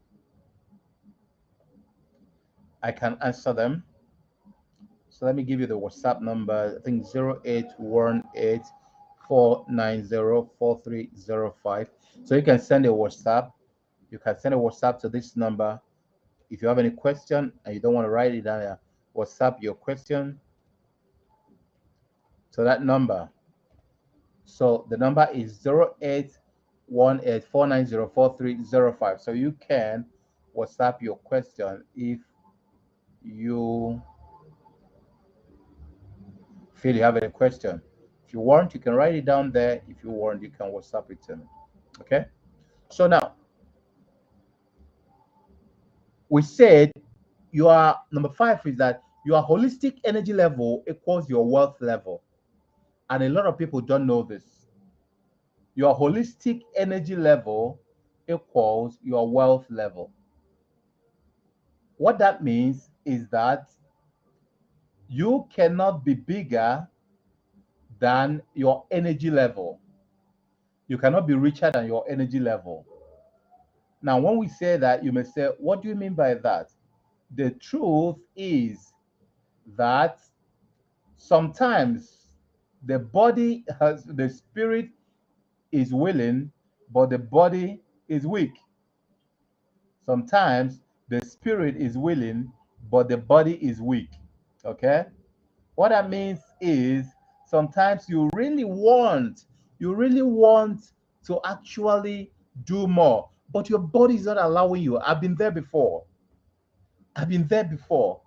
answer them. So let me give you the WhatsApp number. I think 0818 490 4305. So you can send a WhatsApp. You can send a WhatsApp to this number. If you have any question and you don't want to write it down, WhatsApp your question to that number. So the number is 0818 490 4305. So you can WhatsApp your question if you feel you have any question. If you want, you can write it down there. If you want, you can WhatsApp it to me. Okay. So now we said your number five is that your holistic energy level equals your wealth level. And a lot of people don't know this. Your holistic energy level equals your wealth level. What that means is that you cannot be bigger than your energy level. You cannot be richer than your energy level. Now, when we say that, you may say, what do you mean by that? The truth is that sometimes the spirit is willing, but the body is weak. Sometimes the spirit is willing, but the body is weak. Okay? What that means is sometimes you really want to actually do more, but your body is not allowing you. I've been there before. I've been there before.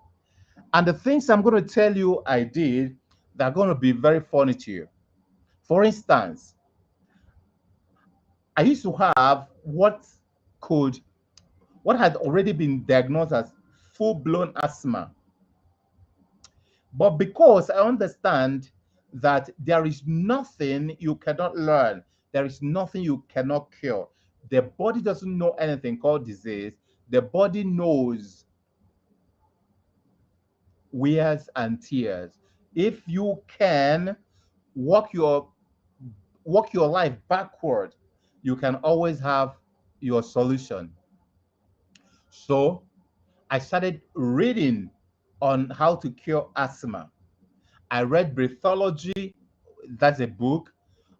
And the things I'm going to tell you I did, they're going to be very funny to you. For instance, I used to have could what had already been diagnosed as full-blown asthma. But because I understand that there is nothing you cannot learn, there is nothing you cannot cure. The body doesn't know anything called disease. The body knows wears and tears. If you can walk your walk your life backward, you can always have your solution. So I started reading on how to cure asthma. I read Breathology, that's a book.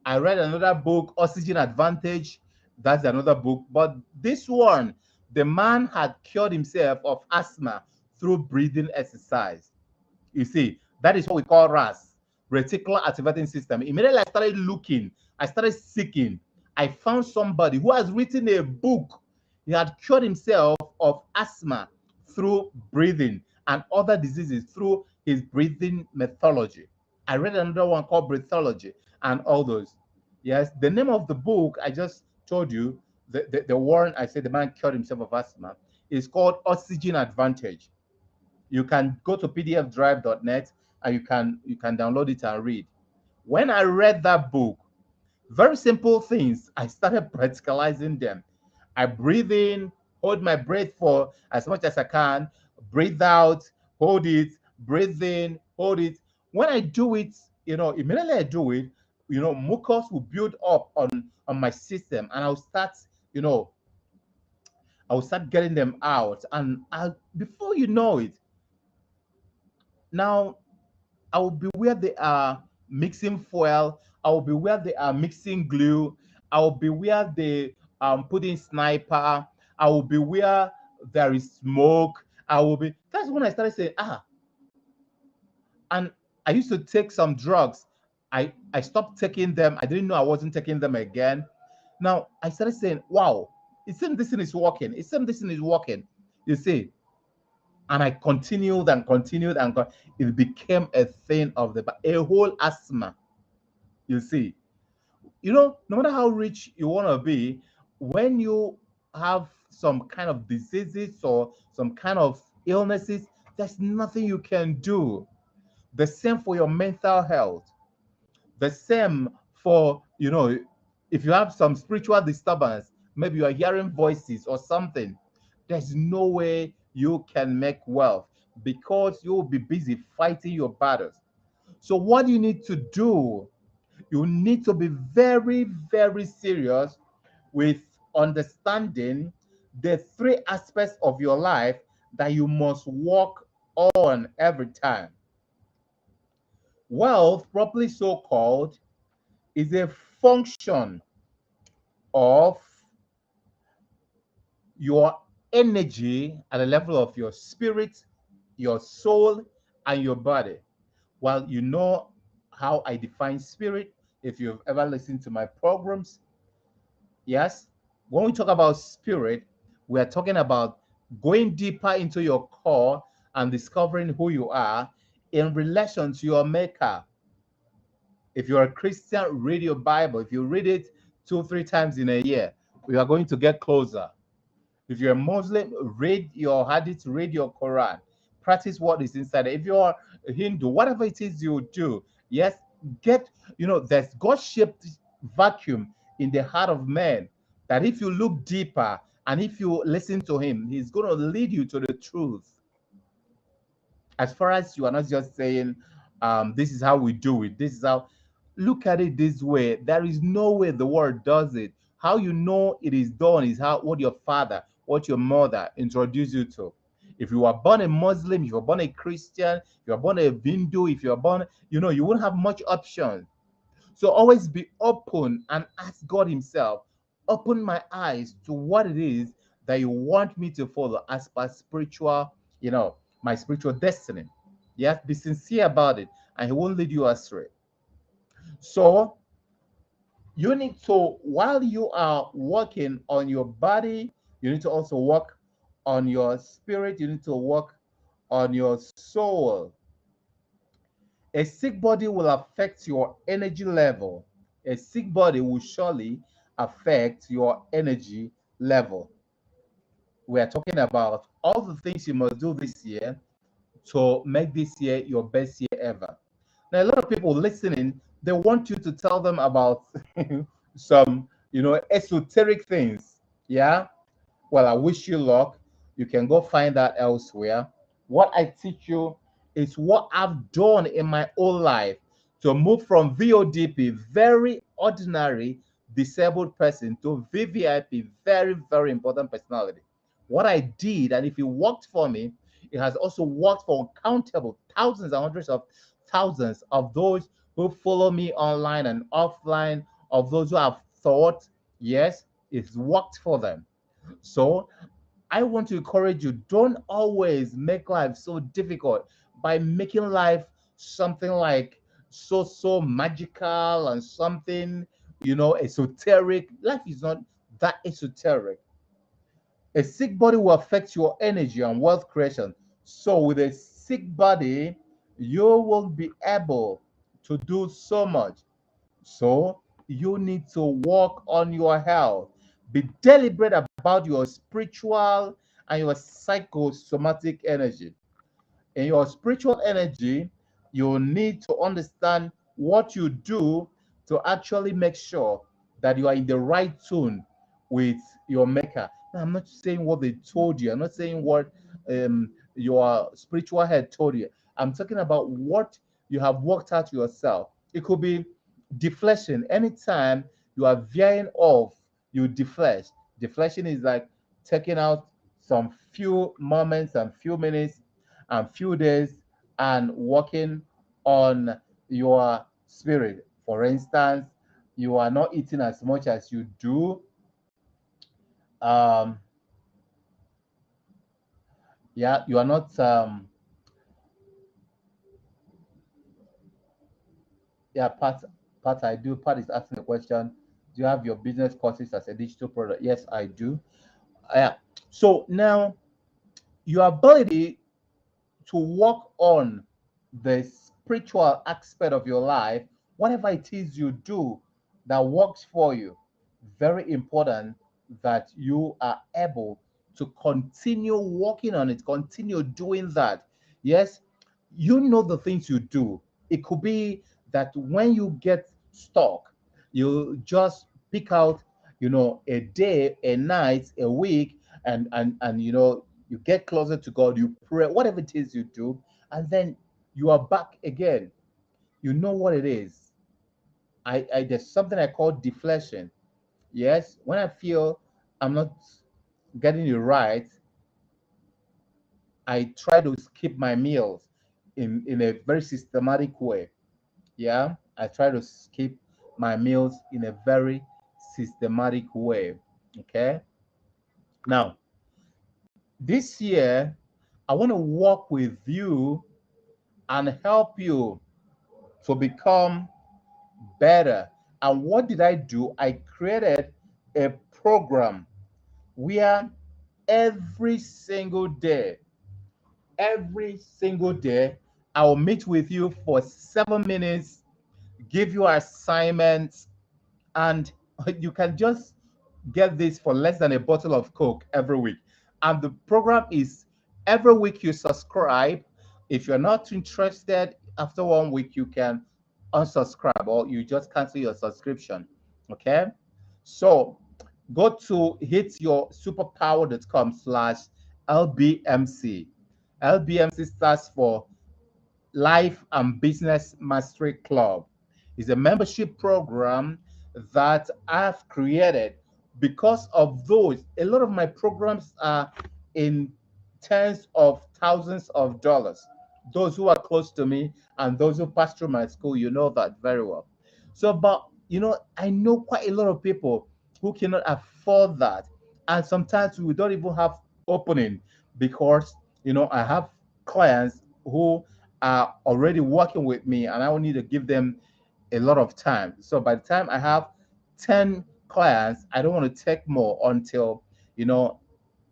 I read another book, Oxygen Advantage, that's another book. But this one, the man had cured himself of asthma through breathing exercise. You see, that is what we call RAS, reticular activating system. Immediately I started looking, I started seeking. I found somebody who has written a book. He had cured himself of asthma through breathing and other diseases through his breathing methodology. I read another one called Breathology and all those. Yes, the name of the book I just told you, the one I said the man cured himself of asthma, is called Oxygen Advantage. You can go to pdfdrive.net and you can download it and read. When I read that book, very simple things, I started practicalizing them. I breathe in, hold my breath for as much as I can, breathe out, hold it, breathe in, hold it. When I do it, immediately I do it, mucus will build up on my system, and you know, I'll start getting them out. And before you know it, now I will be where they are mixing fuel. I will be where they are mixing glue. I will be where they putting sniper. I will be where there is smoke. I will be. That's when I started saying, and I used to take some drugs. I stopped taking them. I didn't know I wasn't taking them again. Now I started saying, wow, it seems this thing is working. It seems this thing is working. You see, and I continued and continued and it became a thing of a whole asthma. You see, no matter how rich you want to be, when you have some kind of diseases or some kind of illnesses, there's nothing you can do. The same for your mental health. The same for, if you have some spiritual disturbance, maybe you are hearing voices or something, there's no way you can make wealth because you'll be busy fighting your battles. So, what you need to do, you need to be very, very serious with understanding the three aspects of your life that you must work on every time. Wealth, properly so called, is a function of your energy at the level of your spirit, your soul, and your body. Well, you know how I define spirit if you've ever listened to my programs. Yes, when we talk about spirit, we are talking about going deeper into your core and discovering who you are in relation to your maker. If you're a Christian, read your Bible. If you read it 2 3 times in a year, we are going to get closer. If you're a Muslim, read your hadith, read your Quran, practice what is inside it. If you're a Hindu, whatever it is you do, yes, get, there's God-shaped vacuum in the heart of man that if you look deeper and if you listen to him, he's going to lead you to the truth. As far as you are not just saying, this is how we do it, this is how, look at it this way. There is no way the world does it. How you know it is done is how what your father, what your mother introduced you to. If you are born a Muslim, if you're born a Christian, if you're born a Hindu, if you're born, you won't have much option. So always be open and ask God Himself, open my eyes to what it is that you want me to follow as per spiritual, my spiritual destiny. Yes, be sincere about it, and He won't lead you astray. So you need to, while you are working on your body, you need to also work on your spirit, you need to work on your soul. A sick body will affect your energy level. A sick body will surely affect your energy level. We are talking about all the things you must do this year to make this year your best year ever. Now, a lot of people listening, they want you to tell them about some, esoteric things. Yeah. Well, I wish you luck. You can go find that elsewhere. What I teach you is what I've done in my whole life to move from VODP, very ordinary disabled person, to VVIP, very, very important personality. What I did, and if it worked for me, it has also worked for uncountable thousands and hundreds of thousands of those who follow me online and offline, of those who have thought, yes, it's worked for them. So I want to encourage you, don't always make life so difficult by making life something like so magical and something, esoteric. Life is not that esoteric. A sick body will affect your energy and wealth creation. So with a sick body, you won't be able to do so much. So you need to work on your health. Be deliberate about your spiritual and your psychosomatic energy. In your spiritual energy, you need to understand what you do to actually make sure that you are in the right tune with your maker. Now, I'm not saying what they told you. I'm not saying what your spiritual head told you. I'm talking about what you have worked out yourself. It could be deflection. Anytime you are veering off, you deflect. Deflection is like taking out some few moments and few minutes and few days and working on your spirit. For instance, you are not eating as much as you do. Um, yeah, you are not. Yeah, Pat, I do. Pat is asking the question: do you have your business courses as a digital product? Yes, I do. Yeah. So now your ability to work on the spiritual aspect of your life, whatever it is you do that works for you, very important that you are able to continue working on it, continue doing that. Yes, you know the things you do. It could be that when you get stuck, you just pick out, a day, a night, a week, and you get closer to God, you pray, whatever it is you do, and then you are back again. You know what it is. I there's something I call deflection. Yes, when I feel I'm not getting it right, I try to skip my meals in a very systematic way. Yeah, I try to skip my meals in a very systematic way. Okay. Now, this year, I want to work with you and help you to become better. And what did I do? I created a program where every single day, I'll meet with you for 7 minutes, give you assignments, and you can just get this for less than a bottle of Coke every week. And the program is every week you subscribe. If you're not interested, after 1 week, you can unsubscribe or you just cancel your subscription. Okay. So go to hityoursuperpower.com/LBMC. LBMC stands for Life and Business Mastery Club. Is a membership program that I've created because of those. A lot of my programs are in tens of thousands of dollars. Those who are close to me and those who pass through my school, you know that very well. So, but I know quite a lot of people who cannot afford that. And sometimes we don't even have opening because, I have clients who are already working with me and I will need to give them a lot of time. So by the time I have 10 clients, I don't want to take more until, you know,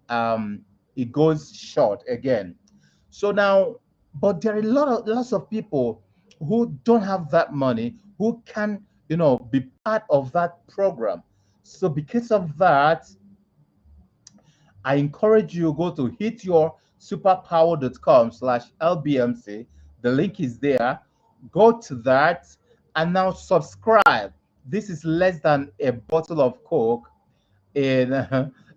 um, it goes short again. So now, but there are lots of people who don't have that money who can, be part of that program. So because of that, I encourage you go to hityoursuperpower.com/LBMC. The link is there. Go to that and now subscribe. This is less than a bottle of Coke in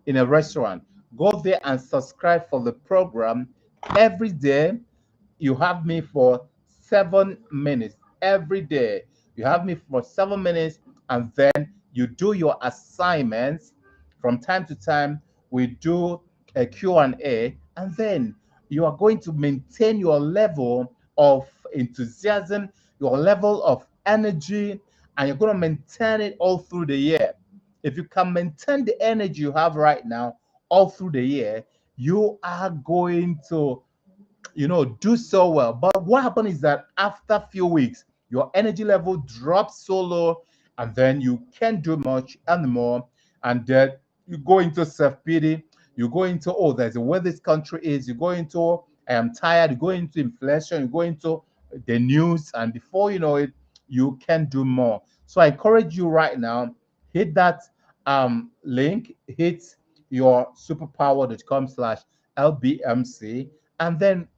in a restaurant. Go there and subscribe for the program every day. You have me for 7 minutes every day. You have me for 7 minutes, and then you do your assignments. From time to time, we do a Q&A, and then you are going to maintain your level of enthusiasm, your level of energy, and you're going to maintain it all through the year. If you can maintain the energy you have right now all through the year, you are going to do so well. But what happens is that after a few weeks, your energy level drops so low, and then you can't do much anymore. And then you go into self pity. You go into, oh, there's a where this country is. You go into, I am tired. You go into inflation. You go into the news. And before you know it, you can do more. So I encourage you right now, hit that link, hit your superpower.com/LBMC, and then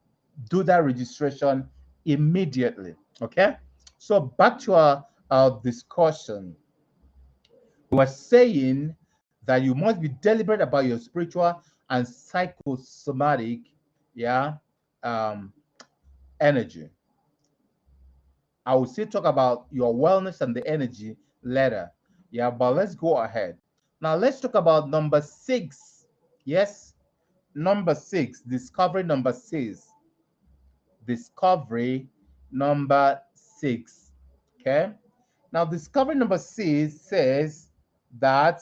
do that registration immediately. Okay. So back to our discussion. We were saying that you must be deliberate about your spiritual and psychosomatic, yeah, um, energy. I will still talk about your wellness and the energy later. Yeah, but let's go ahead. Now let's talk about number 6. Yes, number 6, discovery number 6. Discovery number 6. Okay. Now, discovery number 6 says that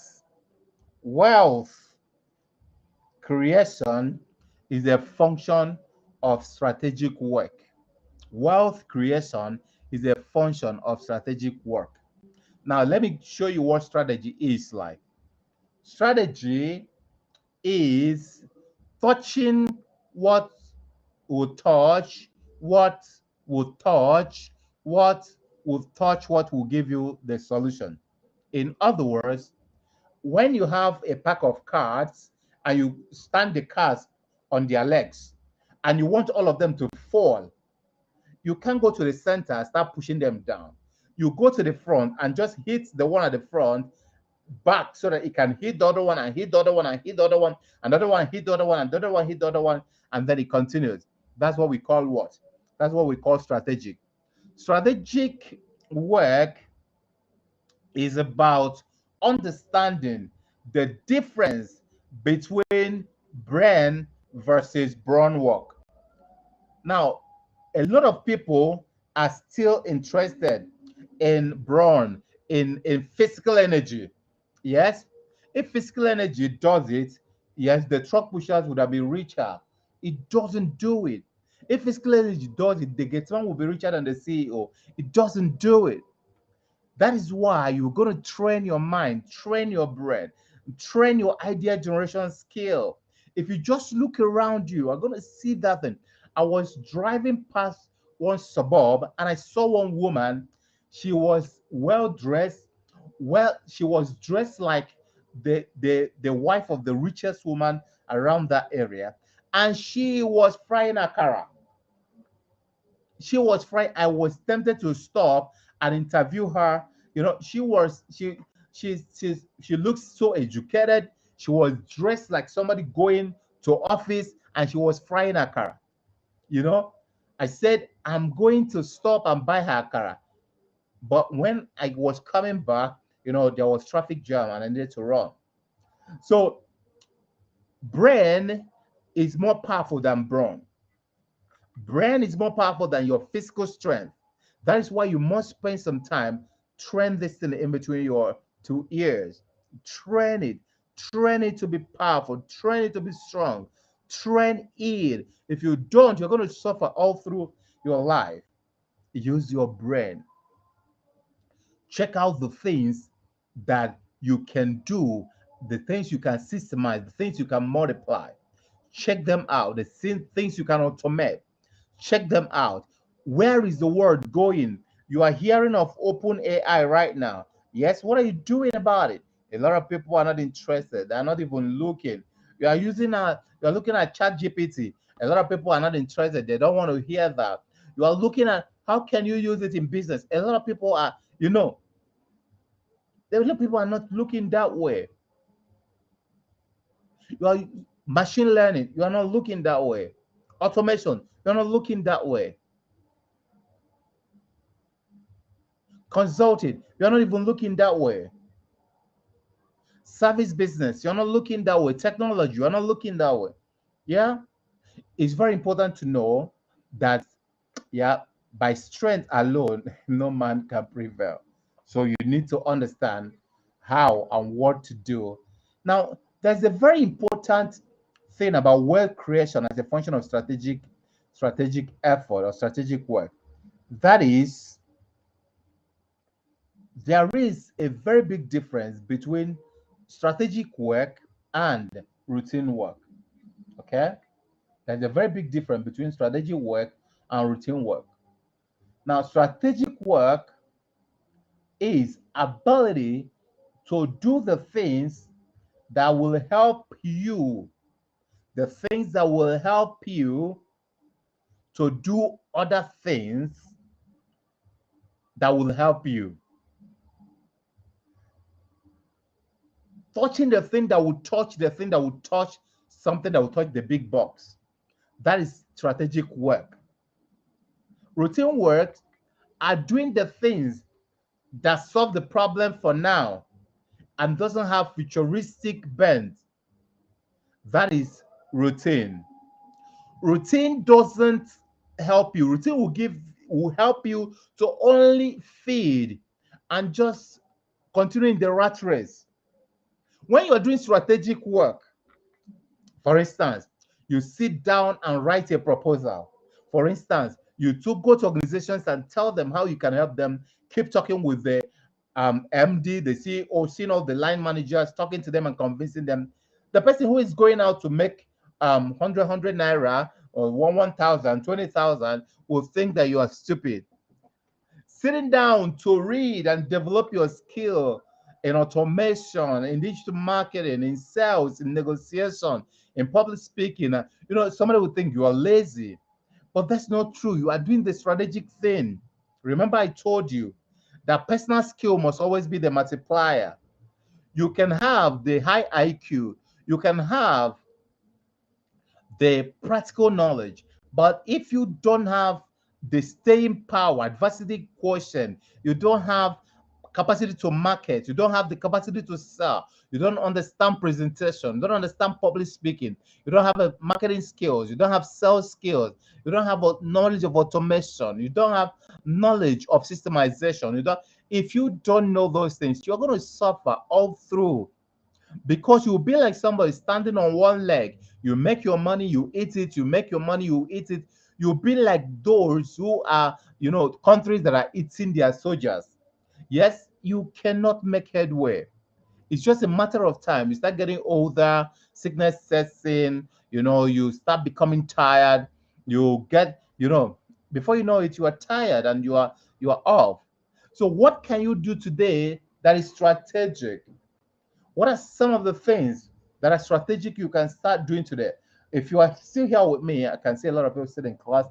wealth creation is a function of strategic work. Wealth creation is a function of strategic work. Now, let me show you what strategy is like. Strategy is touching what will touch, what will touch, what will touch, what will give you the solution. In other words, when you have a pack of cards and you stand the cards on their legs and you want all of them to fall, you can't go to the center and start pushing them down. You go to the front and just hit the one at the front back so that it can hit the other one and hit the other one and hit the other one, another one hit the other one, and the other one hit the other one, and then it continues. That's what we call what? That's what we call strategic. Strategic work is about understanding the difference between brain versus brawn work. Now, a lot of people are still interested in brawn, in physical energy. Yes, if physical energy does it, yes, the truck pushers would have been richer. It doesn't do it. If physical energy does it, the gateman will be richer than the CEO. It doesn't do it. That is why you're going to train your mind, train your brain, train your idea generation skill. If you just look around you, you're going to see that thing. I was driving past one suburb and I saw one woman. She was well dressed. Well, she was dressed like the wife of the richest woman around that area, and she was frying akara. She was frying. I was tempted to stop and interview her. You know, she looks so educated. She was dressed like somebody going to office, and she was frying akara. You know, I said I'm going to stop and buy her akara. But when I was coming back, there was traffic jam and I needed to run. So brain is more powerful than brawn. Brain is more powerful than your physical strength. That is why you must spend some time train this thing in between your two ears. Train it. Train it to be powerful. Train it to be strong. Train it. If you don't, you're going to suffer all through your life. Use your brain. Check out the things that you can do, the things you can systemize, the things you can multiply. Check them out, the things you can automate. Check them out. Where is the world going? You are hearing of open AI right now. Yes, what are you doing about it? A lot of people are not interested, they're not even looking. You're looking at chat gpt. A lot of people are not interested, they don't want to hear that. You are looking at how can you use it in business. A lot of people are, a lot of people are not looking that way. You are machine learning, you are not looking that way. Automation, you're not looking that way. Consulting, you're not even looking that way. Service business, you're not looking that way. Technology, you're not looking that way. Yeah, it's very important to know that, yeah, by strength alone, no man can prevail. So you need to understand how and what to do. Now, there's a very important thing about wealth creation as a function of strategic effort or strategic work. That is, there is a very big difference between strategic work and routine work. Okay? There's a very big difference between strategic work and routine work. Now, strategic work is ability to do the things that will help you, the things that will help you to do other things that will help you. Touching the thing that will touch the thing that will touch something that will touch the big box. That is strategic work. Routine work are doing the things that solve the problem for now and doesn't have futuristic bent. That is routine. Routine doesn't help you. Routine will help you to only feed and just continue in the rat race. When you're doing strategic work, for instance, you sit down and write a proposal. For instance, you to go to organizations and tell them how you can help them. Keep talking with the MD, the CEO, seeing all the line managers, talking to them and convincing them. The person who is going out to make 100 naira or 1,000, 20,000 will think that you are stupid. Sitting down to read and develop your skill in automation, in digital marketing, in sales, in negotiation, in public speaking. Somebody would think you are lazy, but that's not true. You are doing the strategic thing. Remember, I told you that personal skill must always be the multiplier. You can have the high IQ, you can have the practical knowledge. But if you don't have the staying power, adversity quotient, you don't have capacity to market, you don't have the capacity to sell, you don't understand presentation, you don't understand public speaking, you don't have a marketing skills, you don't have sales skills, you don't have a knowledge of automation, you don't have knowledge of systemization, if you don't know those things, you're going to suffer all through because you'll be like somebody standing on one leg. You make your money, you eat it, you make your money, you eat it. You'll be like those who are, countries that are eating their soldiers. Yes, you cannot make headway. It's just a matter of time. You start getting older, sickness sets in, you start becoming tired. You get, before you know it, you are tired and you are off. So, what can you do today that is strategic? What are some of the things that are strategic you can start doing today? If you are still here with me, I can see a lot of people sitting in class.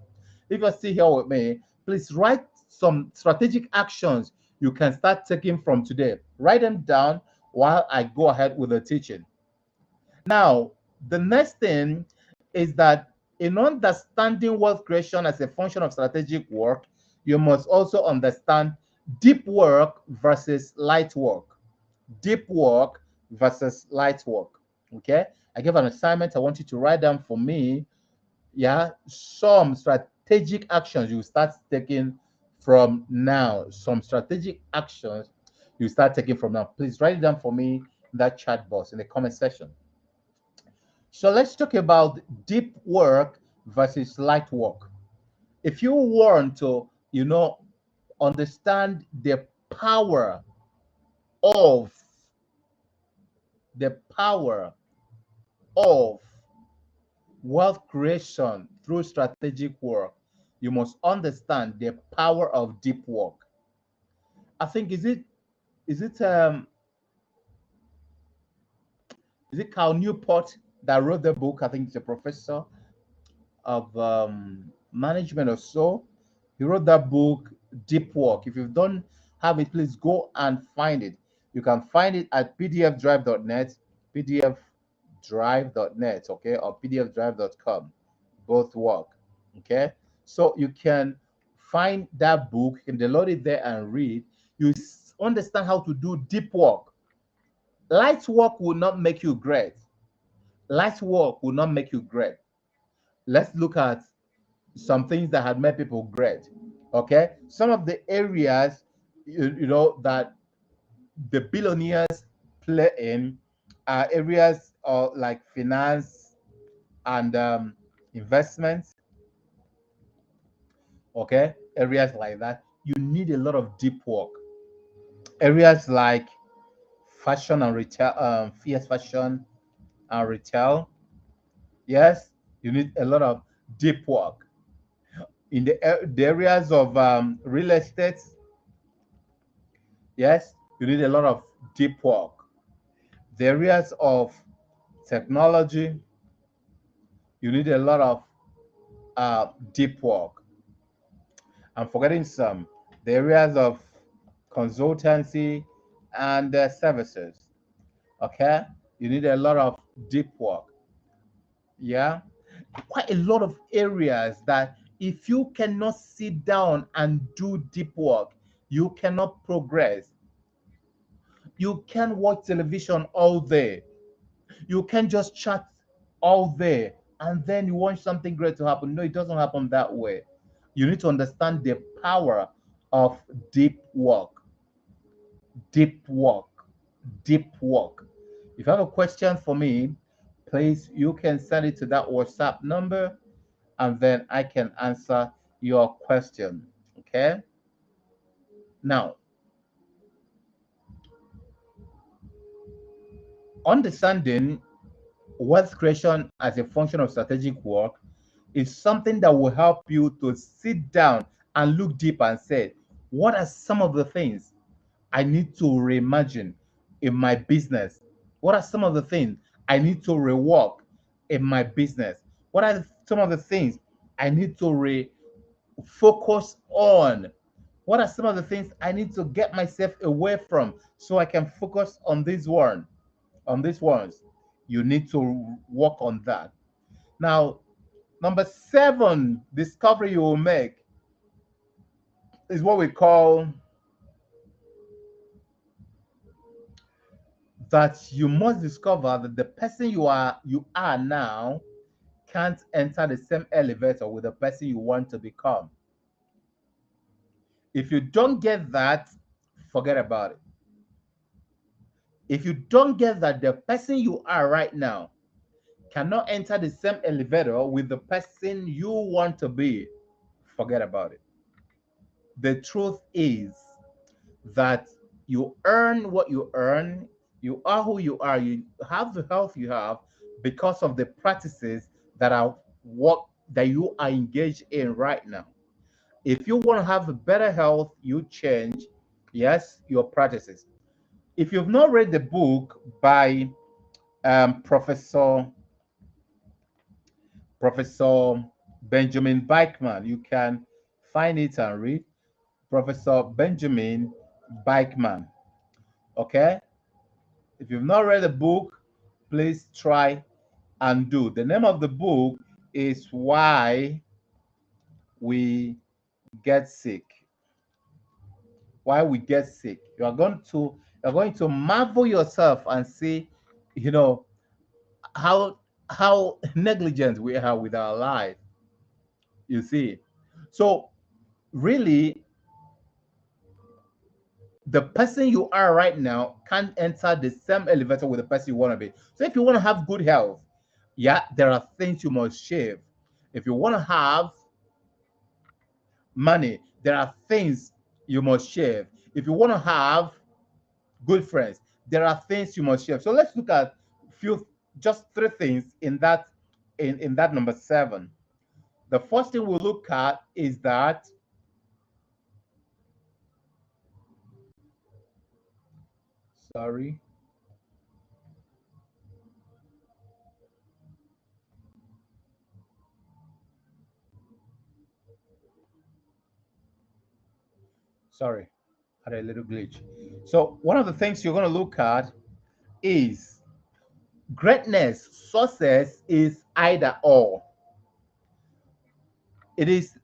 If you're still here with me, please write some strategic actions you can start taking from today. Write them down while I go ahead with the teaching. Now, the next thing is that in understanding wealth creation as a function of strategic work, you must also understand deep work versus light work. Deep work versus light work. Okay. I give an assignment. I want you to write down for me, yeah, some strategic actions you start taking from now. Some strategic actions you start taking from now. Please write it down for me in that chat box in the comment section. So let's talk about deep work versus light work. If you want to, understand of the power of wealth creation through strategic work, you must understand the power of deep work. I think is it um is it Cal Newport that wrote the book? I think it's a professor of management or so. He wrote that book, Deep Work. If you don't have it, please go and find it. You can find it at pdfdrive.net, pdfdrive.net, okay, or pdfdrive.com. Both work, okay? So you can find that book, you can download it there and read. You understand how to do deep work. Light work will not make you great. Light work will not make you great. Let's look at some things that had made people great. Okay, some of the areas that the billionaires play in are areas of like finance and investments. Okay, areas like that. You need a lot of deep work. Areas like fashion and retail, fierce fashion and retail. Yes, you need a lot of deep work in the areas of real estate. Yes, you need a lot of deep work. The areas of technology, you need a lot of deep work. I'm forgetting some. The areas of consultancy and services. Okay, you need a lot of deep work. Yeah, quite a lot of areas that if you cannot sit down and do deep work, you cannot progress. You can watch television all day. You can't just chat all day and then you want something great to happen. No, it doesn't happen that way. You need to understand the power of deep work. Deep work. Deep work. If you have a question for me, please you can send it to that WhatsApp number and then I can answer your question. Okay? Now, understanding wealth creation as a function of strategic work is something that will help you to sit down and look deep and say, what are some of the things I need to reimagine in my business? What are some of the things I need to rework in my business? What are some of the things I need to focus on? What are some of the things I need to get myself away from so I can focus on these ones? You need to work on that. Now, number 7 discovery you will make is what we call that you must discover that the person you are now can't enter the same elevator with the person you want to become. If you don't get that, forget about it. If you don't get that the person you are right now cannot enter the same elevator with the person you want to be, forget about it. The truth is that you earn what you earn, you are who you are, you have the health you have because of the practices that are what that you are engaged in right now. If you want to have a better health, you change. Yes, your practices. If you've not read the book by Professor Benjamin Bikeman, you can find it and read Professor Benjamin Bikeman. Okay, if you've not read the book, please try and do. The name of the book is Why We Get Sick. Why we get sick. You're going to marvel yourself and see, you know, how negligent we are with our life. You see, so really, the person you are right now can't enter the same elevator with the person you want to be. So if you want to have good health, yeah, there are things you must shave. If you want to have money, there are things you must shave. If you want to have good friends, there are things you must shave. So let's look at few, just three things in that number seven. The first thing we'll look at is that, sorry, sorry, had a little glitch. So one of the things you're going to look at is greatness. Success is either or. It is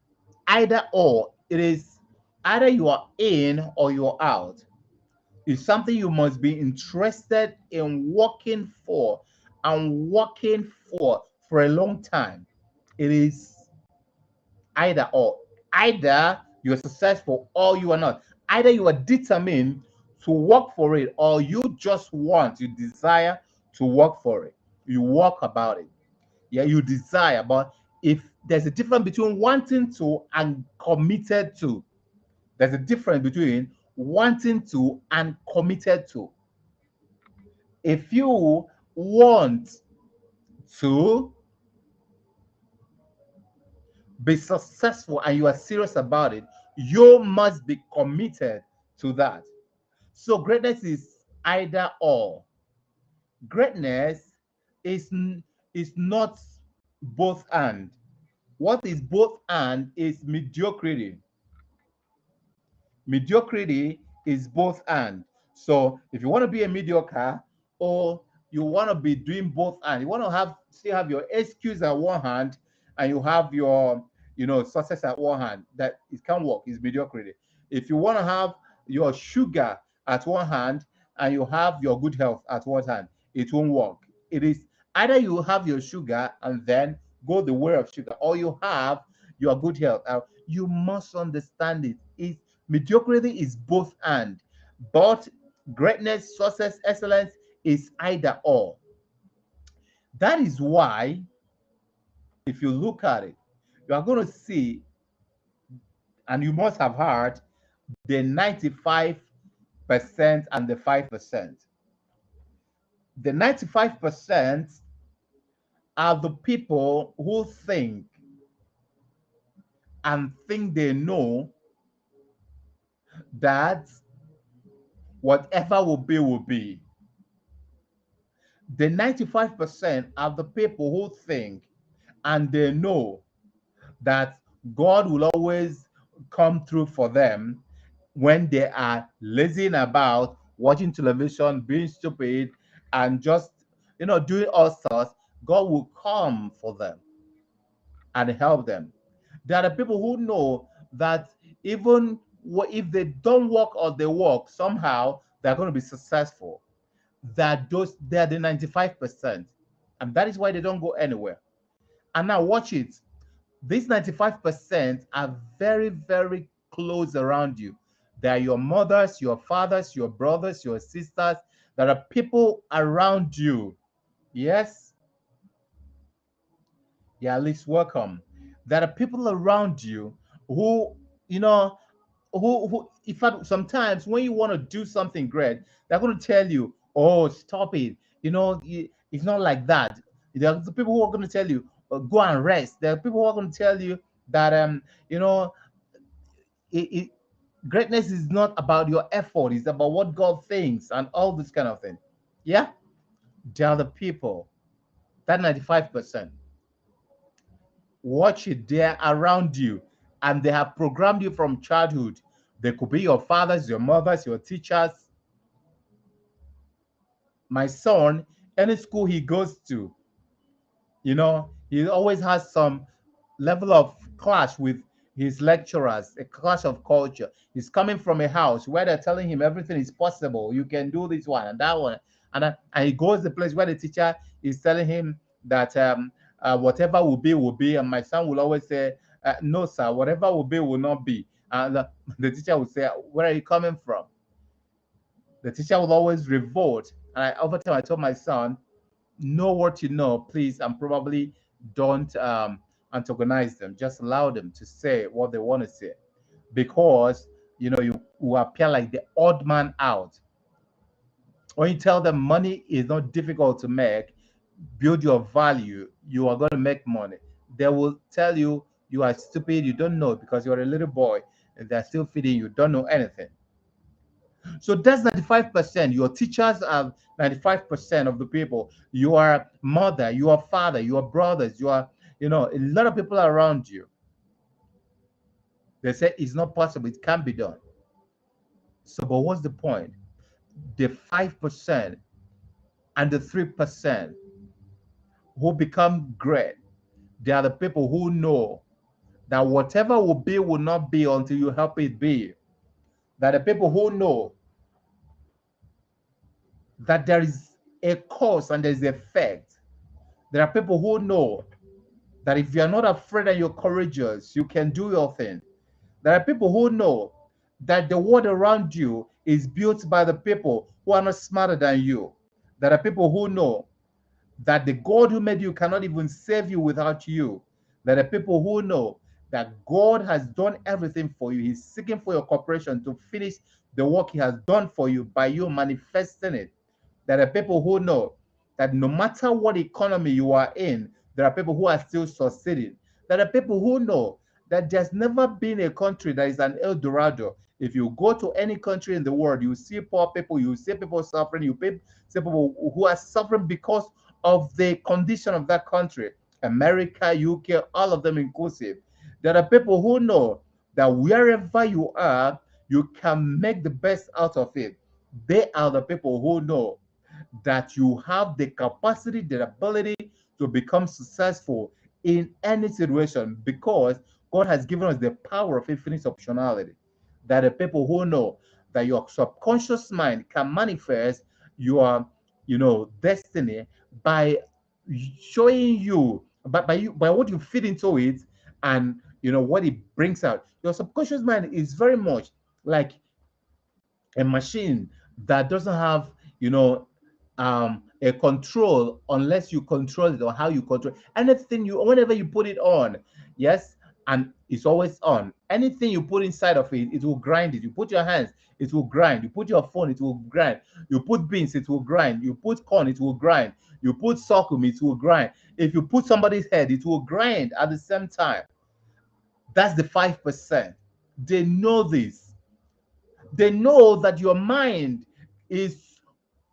either or. It is either you are in or you're out. It's something you must be interested in working for and working for a long time. It is either or. Either you're successful or you are not. Either you are determined to work for it or you just want, you desire to work for it. You work about it. Yeah, you desire. But if there's a difference between wanting to and committed to, there's a difference between wanting to and committed to. If you want to be successful and you are serious about it, you must be committed to that. So greatness is either or. Greatness is is not both and. What is both and is mediocrity. Mediocrity is both and. So if you want to be a mediocre or you want to be doing both and, you want to have still have your excuse at one hand and you have your success at one hand, that it can work, is mediocrity. If you want to have your sugar at one hand and you have your good health at one hand, it won't work. It is either you have your sugar and then go the way of sugar, or you have your good health. You must understand it. Mediocrity is both and, but greatness, success, excellence is either or. That is why, if you look at it, you are going to see, and you must have heard, the 95% and the 5%. The 95% are the people who think they know that whatever will be, will be. The 95% are the people who think and they know that God will always come through for them when they are lazing about, watching television, being stupid, and just doing all sorts. God will come for them and help them. There are people who know that even if they don't work or they work, somehow they're going to be successful. That they're the 95%, and that is why they don't go anywhere. And now watch it. These 95% are very, very close around you. They are your mothers, your fathers, your brothers, your sisters. There are people around you. Yes, yeah, at least welcome. There are people around you who, you know, who in fact, sometimes when you want to do something great, they're going to tell you, oh, stop it. It's not like that. There are the people who are going to tell you, go and rest. There are people who are going to tell you that, you know, it, it, Greatness is not about your effort, it's about what God thinks and all this kind of thing. Yeah, they are the people, that 95%. Watch it, they're around you, and they have programmed you from childhood. They could be your fathers, your mothers, your teachers. My son, any school he goes to, he always has some level of clash with his lecturers, a clash of culture. He's coming from a house where they're telling him everything is possible. You can do this one and that one, and he goes to the place where the teacher is telling him that whatever will be, and my son will always say, "No, sir, whatever will be will not be." And the teacher will say, "Where are you coming from?" The teacher will always revolt. And over time, I told my son, know what you know, please, and probably don't antagonize them. Just allow them to say what they want to say, because you will appear like the odd man out. When you tell them money is not difficult to make, build your value, you are going to make money. They will tell you you are stupid, you don't know because you're a little boy, and they're still feeding you, don't know anything. So that's 95%. Your teachers are 95% of the people. Your mother, your father, your brothers, a lot of people around you. They say it's not possible, it can't be done. So, but what's the point? The 5% and the 3% who become great, they are the people who know that whatever will not be until you help it be. That the people who know that there is a cause and there's effect. There are people who know that if you're not afraid and you're courageous, you can do your thing. There are people who know that the world around you is built by the people who are not smarter than you. There are people who know that the God who made you cannot even save you without you. There are people who know that God has done everything for you. He's seeking for your cooperation to finish the work He has done for you by you manifesting it. There are people who know that no matter what economy you are in, there are people who are still succeeding. There are people who know that there's never been a country that is an El Dorado. If you go to any country in the world, you see poor people, you see people suffering, see people who are suffering because of the condition of that country. America, UK, all of them inclusive. There are people who know that wherever you are, you can make the best out of it. They are the people who know that you have the capacity, the ability to become successful in any situation, because God has given us the power of infinite optionality. That the people who know that your subconscious mind can manifest your, destiny by showing you, by what you feed into it, and what it brings out. Your subconscious mind is very much like a machine that doesn't have a control unless you control it, or how you control anything. You Whenever you put it on, yes, and it's always on. Anything you put inside of it, it will grind it. You put your hands, it will grind. You put your phone, it will grind. You put beans, it will grind. You put corn, it will grind. You put sorghum, it will grind. If you put somebody's head, it will grind at the same time. That's the 5%. They know this. They know that your mind is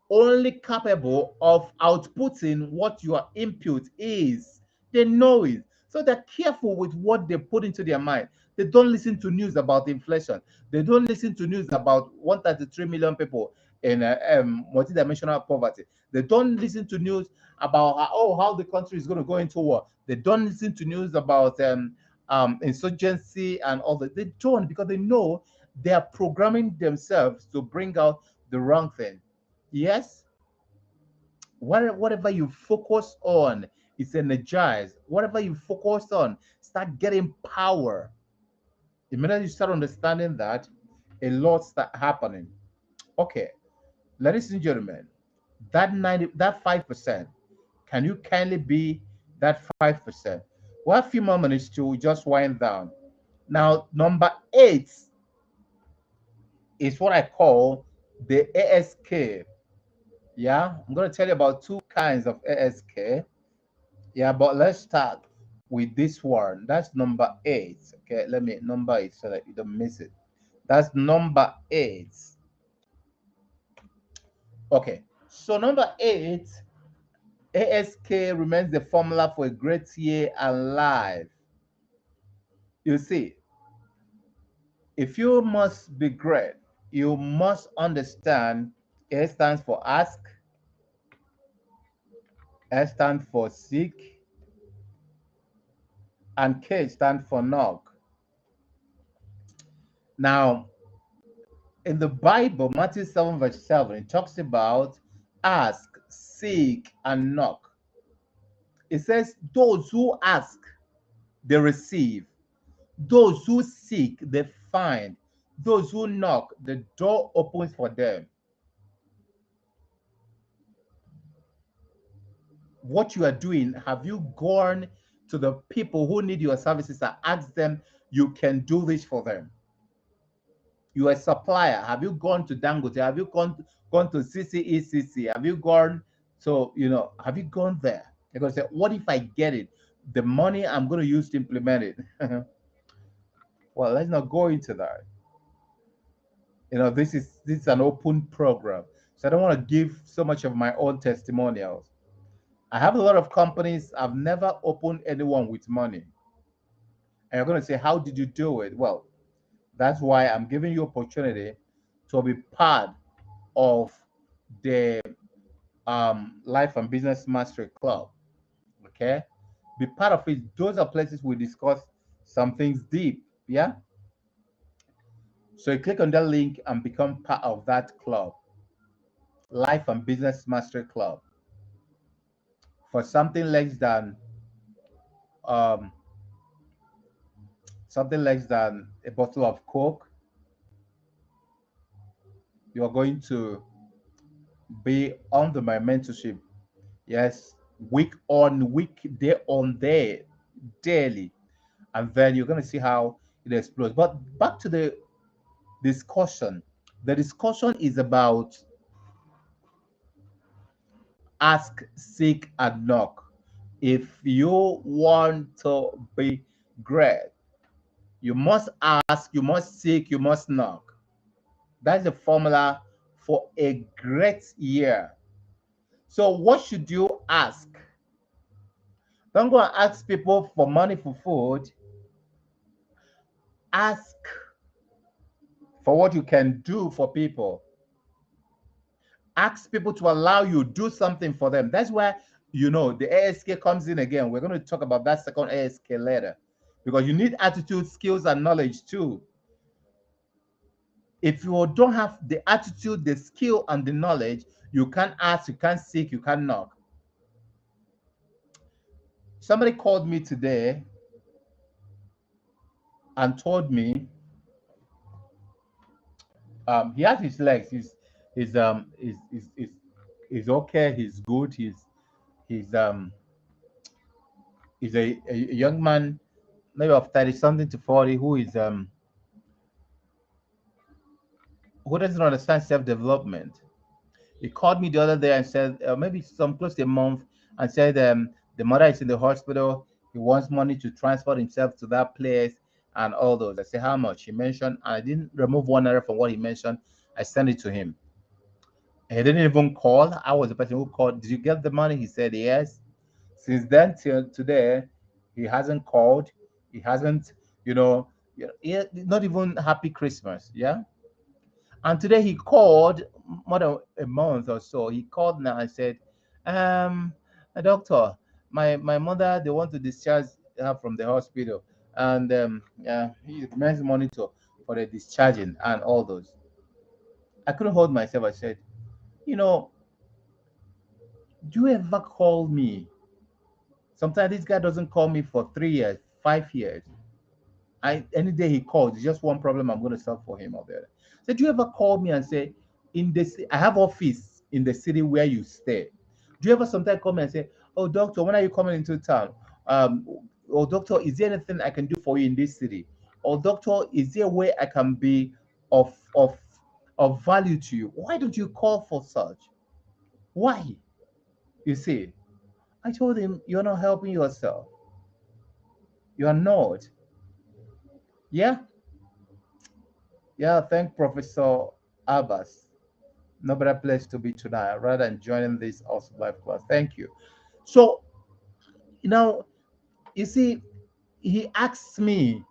only capable of outputting what your input is. They know it. So they're careful with what they put into their mind. They don't listen to news about inflation. They don't listen to news about 133 million people in multidimensional poverty. They don't listen to news about how the country is going to go into war. They don't listen to news about insurgency and all that. They don't, because they know they are programming themselves to bring out the wrong thing. Yes, whatever you focus on is energized. Whatever you focus on, start getting power. The minute you start understanding that, a lot start happening. Okay, ladies and gentlemen, that 5%, can you kindly be that 5%? We have a few more minutes to just wind down. Now, number 8 is what I call the ASK. Yeah, I'm going to tell you about two kinds of ASK. Yeah, but let's start with this one. That's number 8. Okay, let me number it so that you don't miss it. That's number 8. Okay. So number 8, ASK remains the formula for a great year and life. You see, if you must be great, you must understand A stands for ask, S stands for seek, and K stands for knock. Now, in the Bible, Matthew 7, verse 7, it talks about ask, seek, and knock. It says, those who ask, they receive. Those who seek, they find. Those who knock, the door opens for them. What you are doing, have you gone to the people who need your services and asked them, you can do this for them? You are a supplier. Have you gone to Dangote? Have you gone to CCECC? Have you gone have you gone there? They're going to say, what if I get it? The money I'm going to use to implement it. Well, let's not go into that. This is an open program. So I don't want to give so much of my own testimonials. I have a lot of companies. I've never opened anyone with money. And you're going to say, how did you do it? Well, that's why I'm giving you opportunity to be part of the Life and Business Mastery Club. Okay, be part of it. Those are places we discuss some things deep. Yeah, so you click on that link and become part of that club, Life and Business Mastery Club. For um, something less than a bottle of Coke, you are going to be under my mentorship. Yes, week on week, day on day, daily, and then you're going to see how it explodes. But back to the discussion. The discussion is about ask, seek, and knock. If you want to be great, you must ask, you must seek, you must knock. That's the formula for a great year. So, what should you ask? Don't go and ask people for money for food. Ask for what you can do for people. Ask people to allow you do something for them. That's where the ASK comes in again. We're going to talk about that second ASK later, because you need attitude, skills, and knowledge too. If you don't have the attitude, the skill, and the knowledge, you can't ask, you can't seek, you can't knock. Somebody called me today and told me he has his legs. He's okay. He's good. He's he's a young man, maybe of 30 something to 40, who doesn't understand self development. He called me the other day and said, maybe some close to a month, and said the mother is in the hospital. He wants money to transport himself to that place and all those. I said, how much? He mentioned, and I didn't remove one error from what he mentioned. I sent it to him. He didn't even call. I was the person who called. Did you get the money? He said yes. Since then till today, he hasn't called. He hasn't, not even happy Christmas. Yeah. And today he called more than a month or so. He called now and said, um, doctor, my mother, they want to discharge her from the hospital. And yeah, he demands money for the discharging and all those. I couldn't hold myself. I said, you know, do you ever call me? Sometimes this guy doesn't call me for 3 years, 5 years. Any day he calls, it's just one problem I'm going to solve for him or the other. So do you ever call me and say, I have office in the city where you stay. Do you ever sometimes call me and say, oh doctor, when are you coming into town? Um, or doctor, is there anything I can do for you in this city? Or doctor, is there a way I can be of of of value to you? Why don't you call for such? Why? You see, I told him, you're not helping yourself. You are not. Yeah. Yeah, thank Professor Abbas. No better place to be tonight rather than joining this awesome life class. Thank you. So, you know, you see, he asks me,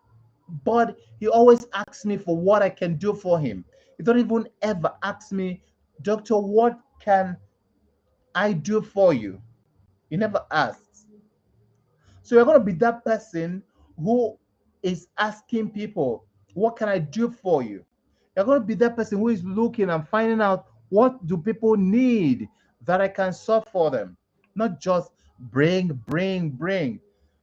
but he always asks me for what I can do for him. He don't even ever ask me, Doctor, what can I do for you? He never asks. So you're going to be that person who is asking people, what can I do for you? You're going to be that person who is looking and finding out what do people need that I can solve for them. Not just bring.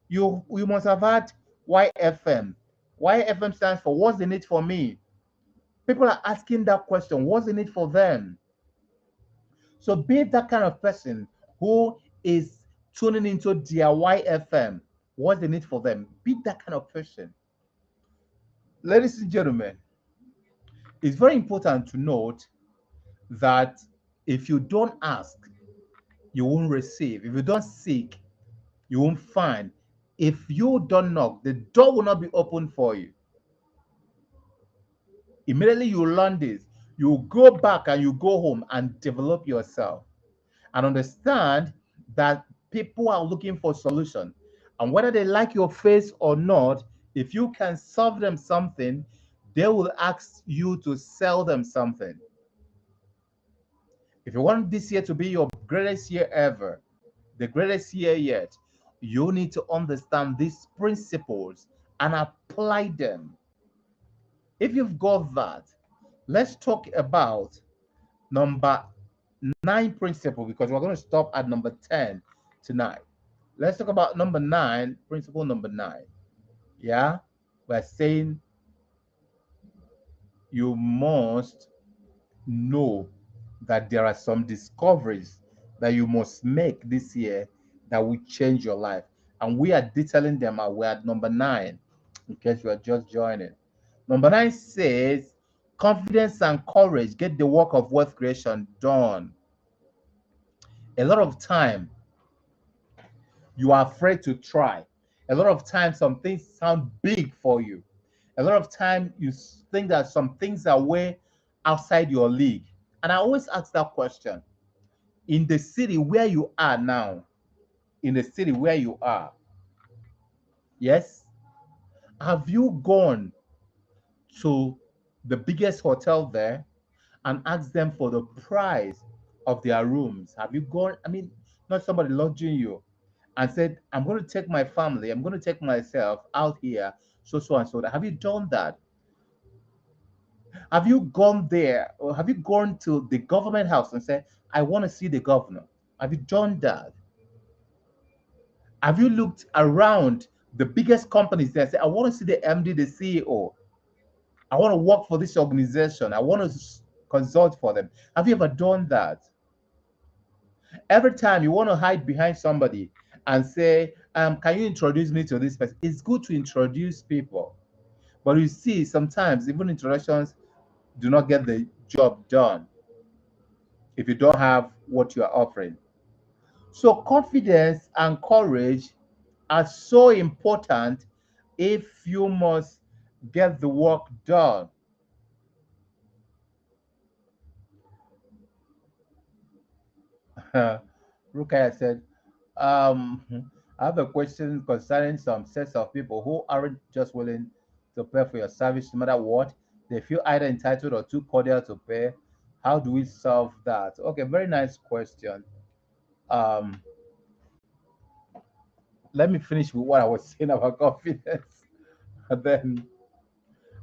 You must have had YFM. YFM stands for what's the need for me? People are asking that question, what's the need for them? So be that kind of person who is tuning into their YFM. What's the need for them? Be that kind of person. Ladies and gentlemen, it's very important to note that if you don't ask, you won't receive. If you don't seek, you won't find. If you don't knock, the door will not be open for you. Immediately you learn this, you go back and you go home and develop yourself and understand that people are looking for solution, and whether they like your face or not, if you can solve them something, they will ask you to sell them something. If you want this year to be your greatest year ever, the greatest year yet, you need to understand these principles and apply them. If you've got that, let's talk about number 9 principle, because we're going to stop at number 10 tonight. Let's talk about number 9, principle number 9. Yeah, we're saying you must know that there are some discoveries that you must make this year that will change your life. And we are detailing them out. We're at number 9, in case you are just joining. Number 9 says, confidence and courage get the work of wealth creation done. A lot of time, you are afraid to try. A lot of times, some things sound big for you. A lot of time, you think that some things are way outside your league. And I always ask that question: in the city where you are now, in the city where you are, yes, have you gone to the biggest hotel there and asked them for the price of their rooms? Have you gone? I mean, not somebody lodging you and said, I'm going to take my family, I'm going to take myself out here, so and so. Have you done that? Have you gone there, or have you gone to the government house and said, I want to see the governor? Have you done that? Have you looked around the biggest companies there and said, I want to see the MD, the CEO? I want to work for this organization. I want to consult for them. Have you ever done that? Every time you want to hide behind somebody and say, can you introduce me to this person? It's good to introduce people. But you see, sometimes even introductions do not get the job done if you don't have what you are offering. So confidence and courage are so important if you must get the work done. Rukaya said, um, I have a question concerning some sets of people who aren't just willing to pay for your service no matter what. They feel either entitled or too cordial to pay. How do we solve that? Okay, very nice question. Um, Let me finish with what I was saying about confidence, and then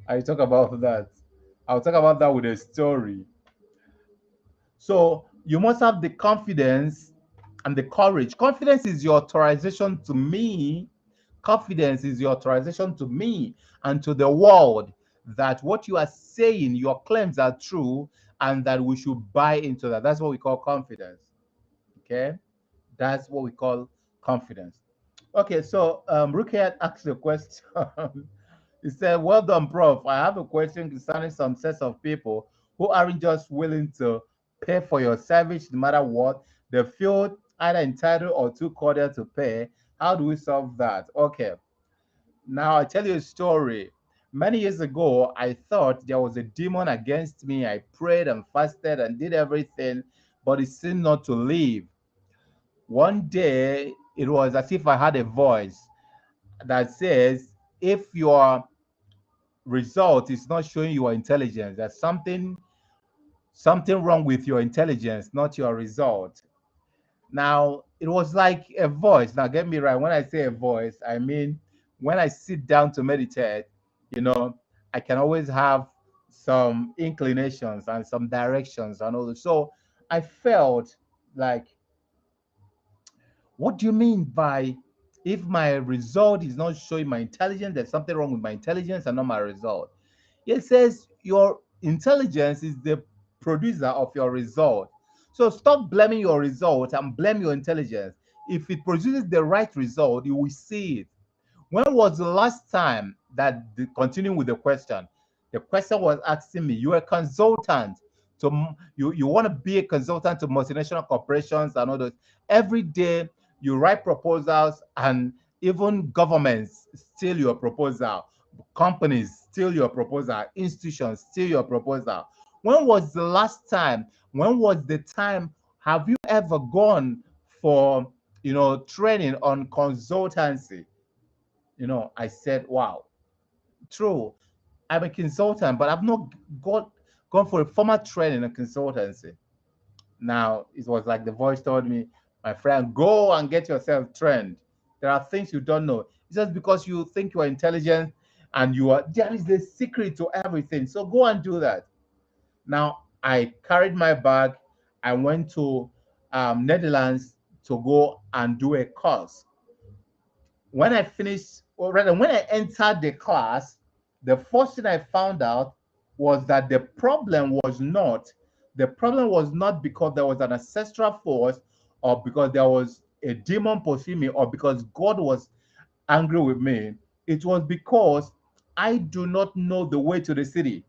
I talk about that. I'll talk about that with a story. So you must have the confidence and the courage. Confidence is your authorization to me. Confidence is your authorization to me and to the world that what you are saying, your claims are true, and that we should buy into that. That's what we call confidence. Okay, that's what we call confidence. Okay, so Rukia asked a question. He said, well done, Prof. I have a question concerning some sets of people who aren't just willing to pay for your service no matter what. They feel either entitled or too cordial to pay. How do we solve that? Okay, now I tell you a story. Many years ago, I thought there was a demon against me. I prayed and fasted and did everything, but it seemed not to leave. One day, it was as if I had a voice that says, if your result is not showing your intelligence, there's something wrong with your intelligence, not your result. Now, it was like a voice. Now, get me right. When I say a voice, I mean when I sit down to meditate, you know, I can always have some inclinations and some directions and all that. So I felt like, what do you mean by if my result is not showing my intelligence, there's something wrong with my intelligence and not my result? It says your intelligence is the producer of your result. So stop blaming your result and blame your intelligence. If it produces the right result, you will see it. When was the last time that, continuing with the question was asking me, you're a consultant. So you want to be a consultant to multinational corporations and all those. Every day you write proposals, and even governments steal your proposal, companies steal your proposal, institutions steal your proposal. When was the last time? When was the time? Have you ever gone for training on consultancy? I said, wow, true. I'm a consultant, but I've not gone for a formal training in consultancy. Now, it was like the voice told me, my friend, go and get yourself trained. There are things you don't know. It's just because you think you are intelligent and there is the secret to everything. So go and do that. Now, I carried my bag. I went to Netherlands to go and do a course. When I finished, or rather, when I entered the class, the first thing I found out was that the problem was not because there was an ancestral force, or because there was a demon pursuing me, or because God was angry with me. It was because I do not know the way to the city.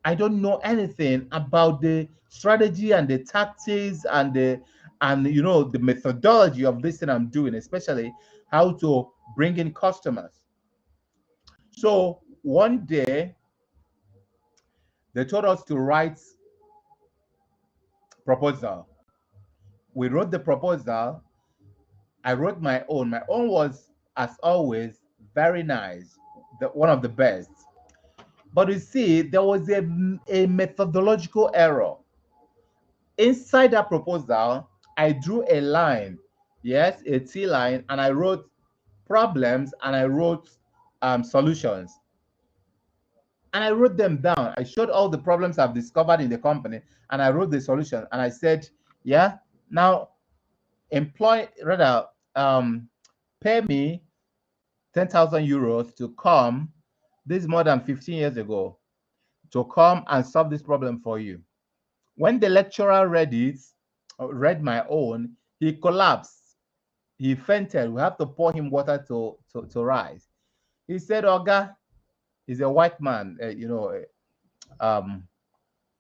I don't know anything about the strategy and the tactics and the methodology of this thing I'm doing, especially how to bring in customers. So one day they told us to write proposal. We wrote the proposal. I wrote my own. My own was, as always, very nice, one of the best. But you see, there was a methodological error. Inside that proposal, I drew a line, yes, a T line, and I wrote problems and I wrote solutions. And I wrote them down. I showed all the problems I've discovered in the company, and I wrote the solution. And I said, yeah, now employ, rather, pay me 10,000 euros to come, this is more than 15 years ago, to come and solve this problem for you. When the lecturer read my own, he collapsed. He fainted. We have to pour him water to rise. He said, Oga, he's a white man, um,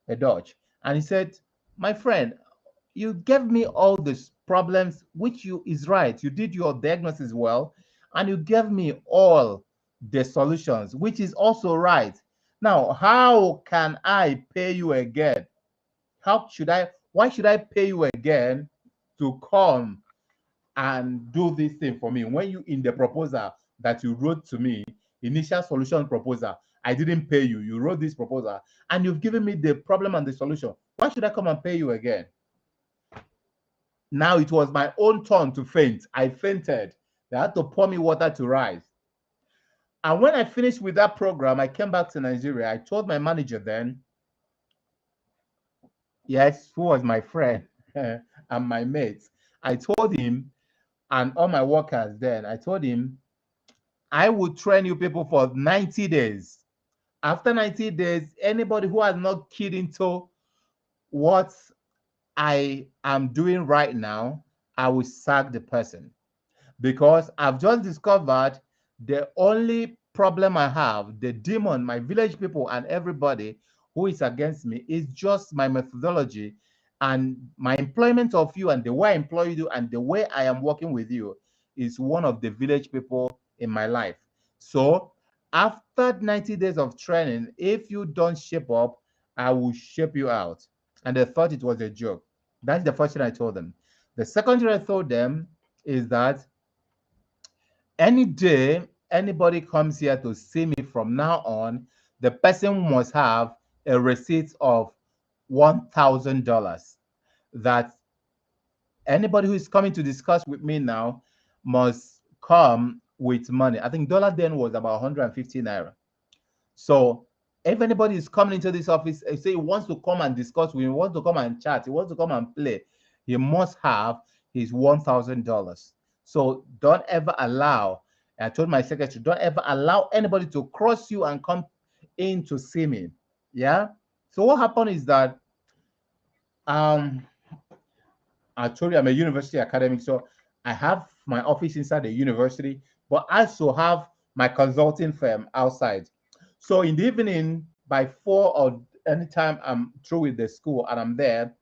a Dutch. And he said, my friend, you gave me all these problems, which you is right. You did your diagnosis well, and you gave me all the solutions, which is also right. Now, how can I pay you again? Why should I pay you again to come and do this thing for me when you, in the proposal that you wrote to me, initial solution proposal, I didn't pay you. You wrote this proposal and you've given me the problem and the solution. Why should I come and pay you again? Now it was my own turn to faint. I fainted. They had to pour me water to rise. And when I finished with that program, I came back to Nigeria. I told my manager then, yes, who was my friend and my mates, I told him, and all my workers then, I told him, I would train you people for 90 days. After 90 days, anybody who has not keyed into what I am doing right now, I will sack the person. Because I've just discovered the only problem I have, the demon, my village people, and everybody who is against me, is just my methodology and my employment of you, and the way I employ you and the way I am working with you is one of the village people in my life. So After 90 days of training, if you don't shape up, I will shape you out. And they thought it was a joke. That's the first thing I told them. The second thing I told them is that any day anybody comes here to see me from now on, the person must have a receipt of $1,000. That anybody who is coming to discuss with me now must come with money. I think dollar then was about 150 naira. So if anybody is coming into this office and say he wants to come and discuss with me, wants to come and chat, he wants to come and play, he must have his $1,000. So don't ever allow, I told my secretary, don't ever allow anybody to cross you and come in to see me. Yeah. So what happened is that um I told you I'm a university academic, so I have my office inside the university, but I also have my consulting firm outside. So in the evening, by 4 or anytime I'm through with the school and I'm there.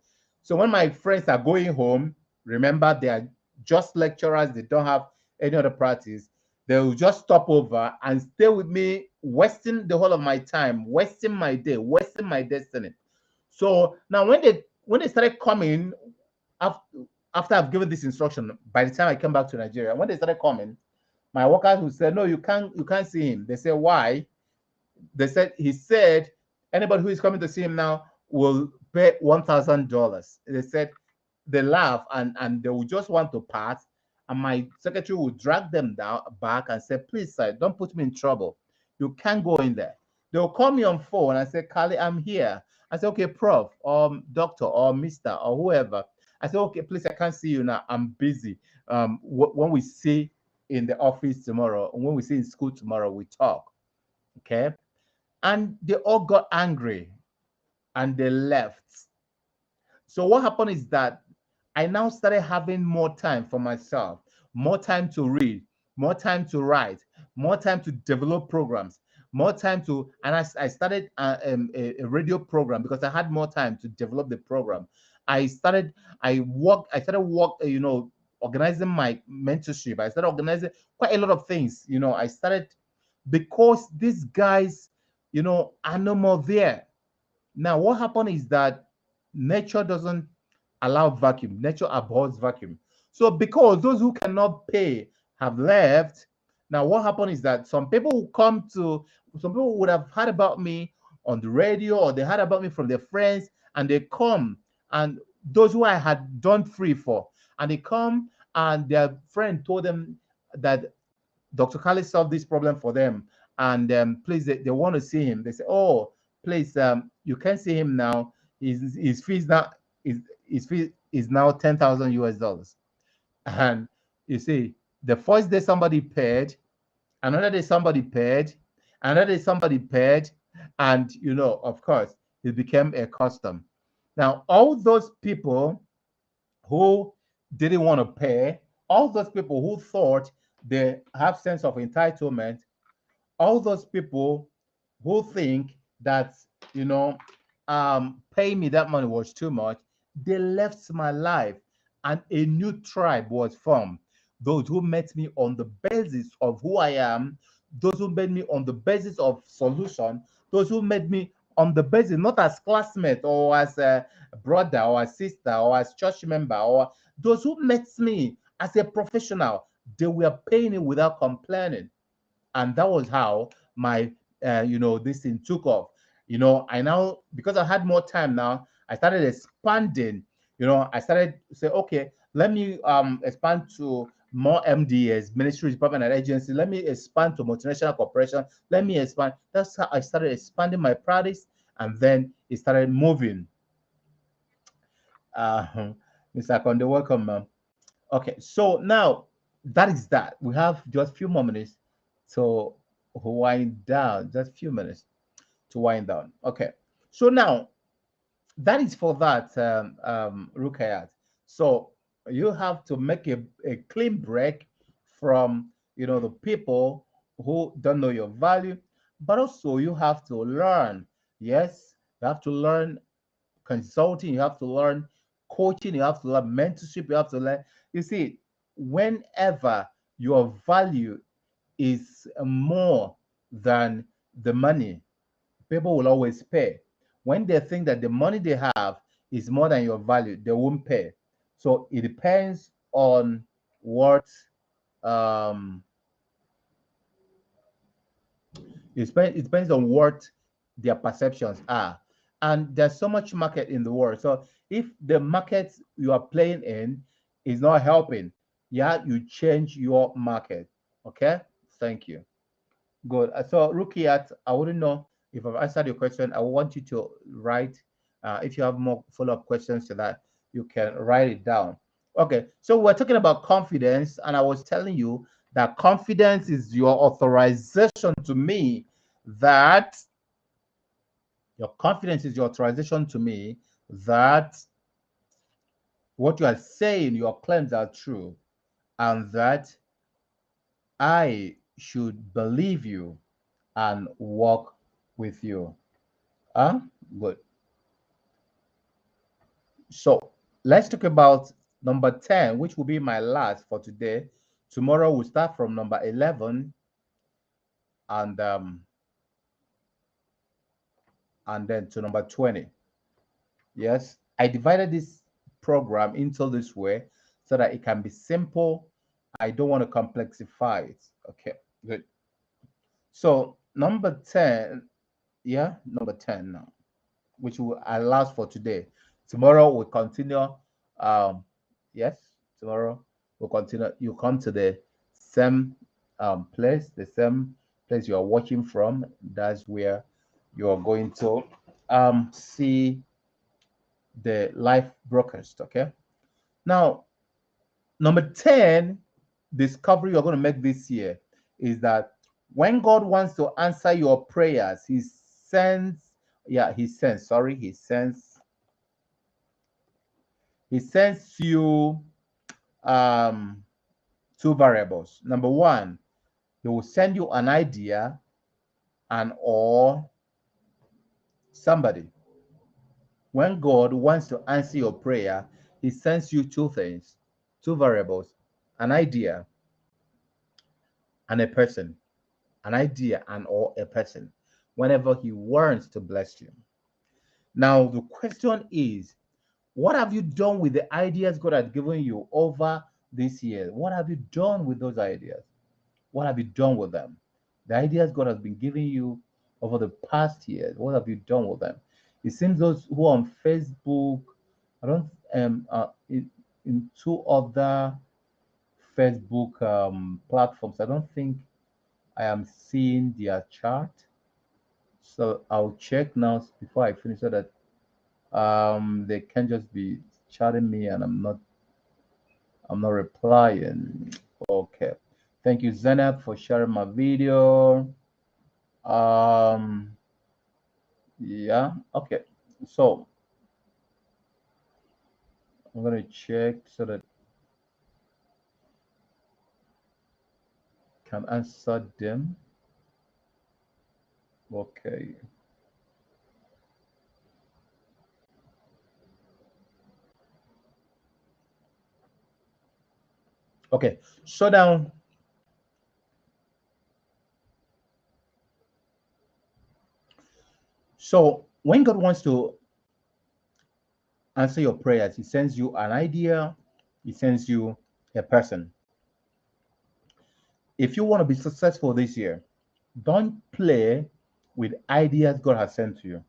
So when my friends are going home, remember they are just lecturers, they don't have any other practice. They will just stop over and stay with me, wasting the whole of my time, wasting my day, wasting my destiny. So now when they started coming after after I've given this instruction, by the time I came back to Nigeria, when they started coming, my workers who said, "No, you can't see him." They said, "Why?" They said he said anybody who is coming to see him now will pay $1,000. They said they laugh and they will just want to part. And my secretary will drag them down back and say, "Please, sir, don't put me in trouble. You can't go in there." They'll call me on phone and say, "Kali, I'm here." I say, "Okay, prof, or doctor, or mister, or whoever." I say, "Okay, please, I can't see you now. I'm busy. When we see in the office tomorrow, when we see in school tomorrow, we talk." Okay. And they all got angry and they left. So what happened is that I now started having more time for myself, more time to read, more time to write, more time to develop programs, more time to, and I started a radio program because I had more time to develop the program. I started, I started organizing my mentorship. I started organizing quite a lot of things. I started because these guys, are no more there. Now, what happened is that nature doesn't allow vacuum. Nature abhors vacuum. So, because those who cannot pay have left, now what happened is that some people would have heard about me on the radio or they heard about me from their friends and they come and those who I had done free for, and they come and their friend told them that Dr. Kali solved this problem for them, and please, they want to see him. They say, "Oh, please, you can see him now. His fees now his fee is now 10,000 US dollars." And you see, the first day somebody paid, another day somebody paid, another day somebody paid, and of course, it became a custom. Now, all those people who didn't want to pay, all those people who thought they have sense of entitlement, all those people who think that you know paying me that money was too much, they left my life and a new tribe was formed. Those who met me on the basis of who I am, those who met me on the basis of solution, those who met me on the basis not as classmate or as a brother or a sister or as church member, or those who met me as a professional, they were paying it without complaining. And that was how my this thing took off. I now, because I had more time now, I started expanding. I started to say, okay, let me expand to more MDS, ministry department and agency. Let me expand to multinational corporation. Let me expand. That's how I started expanding my practice, and then it started moving. uh, Mr. Konde, welcome, ma'am. Okay, so now that is that. We have just few more minutes to wind down. Just few minutes to wind down. Okay, so now that is for that, Rukayat. So you have to make a clean break from the people who don't know your value, but also you have to learn. Yes, you have to learn consulting, you have to learn coaching, you have to learn mentorship, you have to learn. You see, whenever your value is more than the money. People will always pay. When they think that the money they have is more than your value, they won't pay. So it depends on what um, it depends on what their perceptions are. And there's so much market in the world. So if the market you are playing in is not helping, yeah, you change your market. Okay. Thank you. Good. So Rukiat, I wouldn't know if I've answered your question. I want you to write. If you have more follow-up questions to that, you can write it down. Okay. So we're talking about confidence, and I was telling you that confidence is your authorization to me that your confidence is your authorization to me that what you are saying, your claims are true, and that I should believe you and work with you. Huh? Good. So let's talk about number 10, which will be my last for today. Tomorrow we'll start from number 11 and then to number 20. Yes, I divided this program into this way so that it can be simple. I don't want to complexify it. Okay, good. So number 10, yeah, number 10 now, which will allow for today. Tomorrow we'll continue. Yes, tomorrow we'll continue. You come to the same place, the same place you are watching from. That's where you are going to see the live broadcast. Okay. Now, number 10 discovery you're going to make this year is that when God wants to answer your prayers, he sends you um, two variables. Number one, he will send you an idea and or somebody. When God wants to answer your prayer, he sends you two things, two variables, an idea and a person. An idea and or a person whenever he wants to bless you. Now the question is, what have you done with the ideas God has given you over this year? What have you done with those ideas? What have you done with them? The ideas God has been giving you over the past years, what have you done with them? It seems those who are on Facebook, I don't in two other Facebook platforms, I don't think I am seeing their chart. So I'll check now before I finish so that they can't just be chatting me and I'm not replying. Okay. Thank you, Zainab, for sharing my video. Um, yeah, okay. So I'm gonna check so that I can answer them. Okay. Okay. So now, so when God wants to answer your prayers, he sends you an idea, he sends you a person. If you want to be successful this year, don't play with ideas God has sent to you.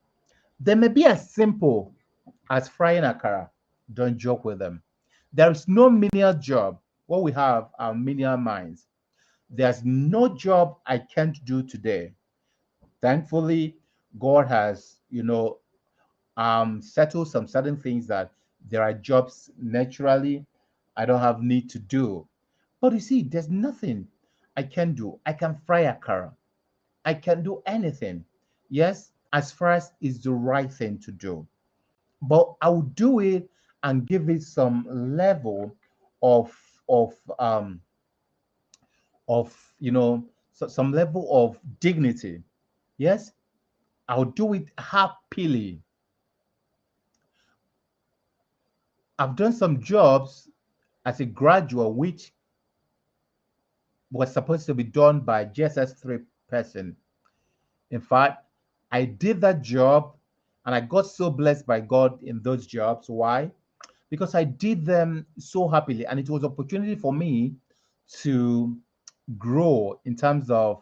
They may be as simple as frying akara. Don't joke with them. There is no menial job. What we have are menial minds. There's no job I can't do today. Thankfully, God has, settled some certain things that there are jobs naturally I don't have need to do. But you see, there's nothing I can do. I can fry akara. I can do anything. Yes, as far as is the right thing to do. But I will do it and give it some level of of um of some level of dignity. Yes, I'll do it happily. I've done some jobs as a graduate which was supposed to be done by JSS3 person. In fact, I did that job and I got so blessed by God in those jobs. Why? Because I did them so happily, and it was opportunity for me to grow in terms of,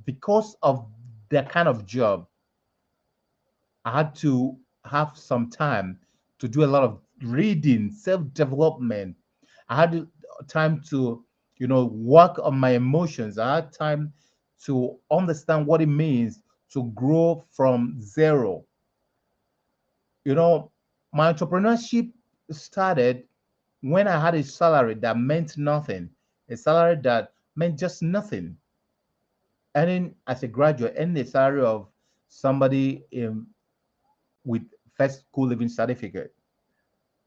because of the kind of job, I had to have some time to do a lot of reading, self-development. I had time to, work on my emotions. I had time to understand what it means to grow from zero. You know, my entrepreneurship started when I had a salary that meant nothing, a salary that meant just nothing. Earning as a graduate, earning a salary of somebody with first school living certificate.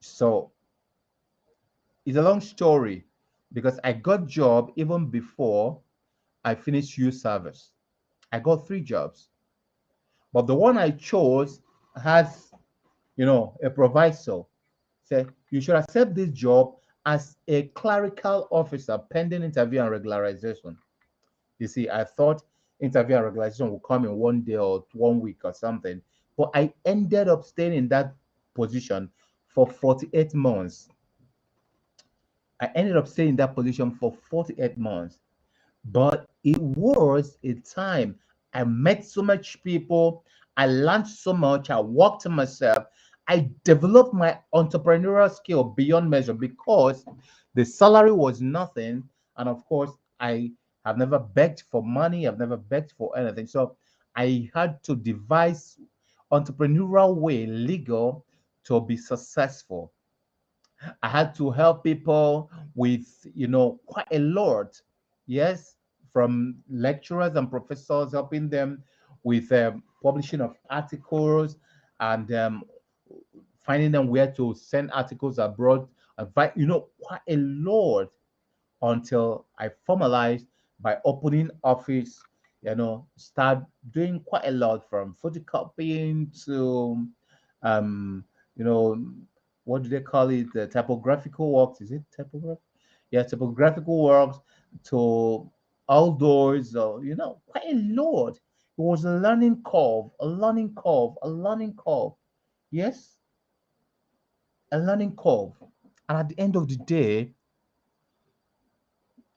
So it's a long story because I got job even before I finished youth service. I got three jobs, but the one I chose has, a proviso. Say you should accept this job as a clerical officer pending interview and regularization. You see, I thought interview and regularization would come in one day or 1 week or something, but I ended up staying in that position for 48 months. I ended up staying in that position for 48 months. But it was a time I met so much people. I learned so much. I worked on myself. I developed my entrepreneurial skill beyond measure because the salary was nothing. And of course, I have never begged for money. I've never begged for anything. So I had to devise entrepreneurial way, legal, to be successful. I had to help people with, quite a lot. Yes, from lecturers and professors, helping them with publishing of articles and finding them where to send articles abroad. Quite a lot until I formalized by opening office, start doing quite a lot from photocopying to, um, you know, what do they call it? The typographical works. Is it typograph? Yeah, typographical works to outdoors, quite a lot. It was a learning curve, a learning curve, a learning curve. Yes, a learning curve. And at the end of the day,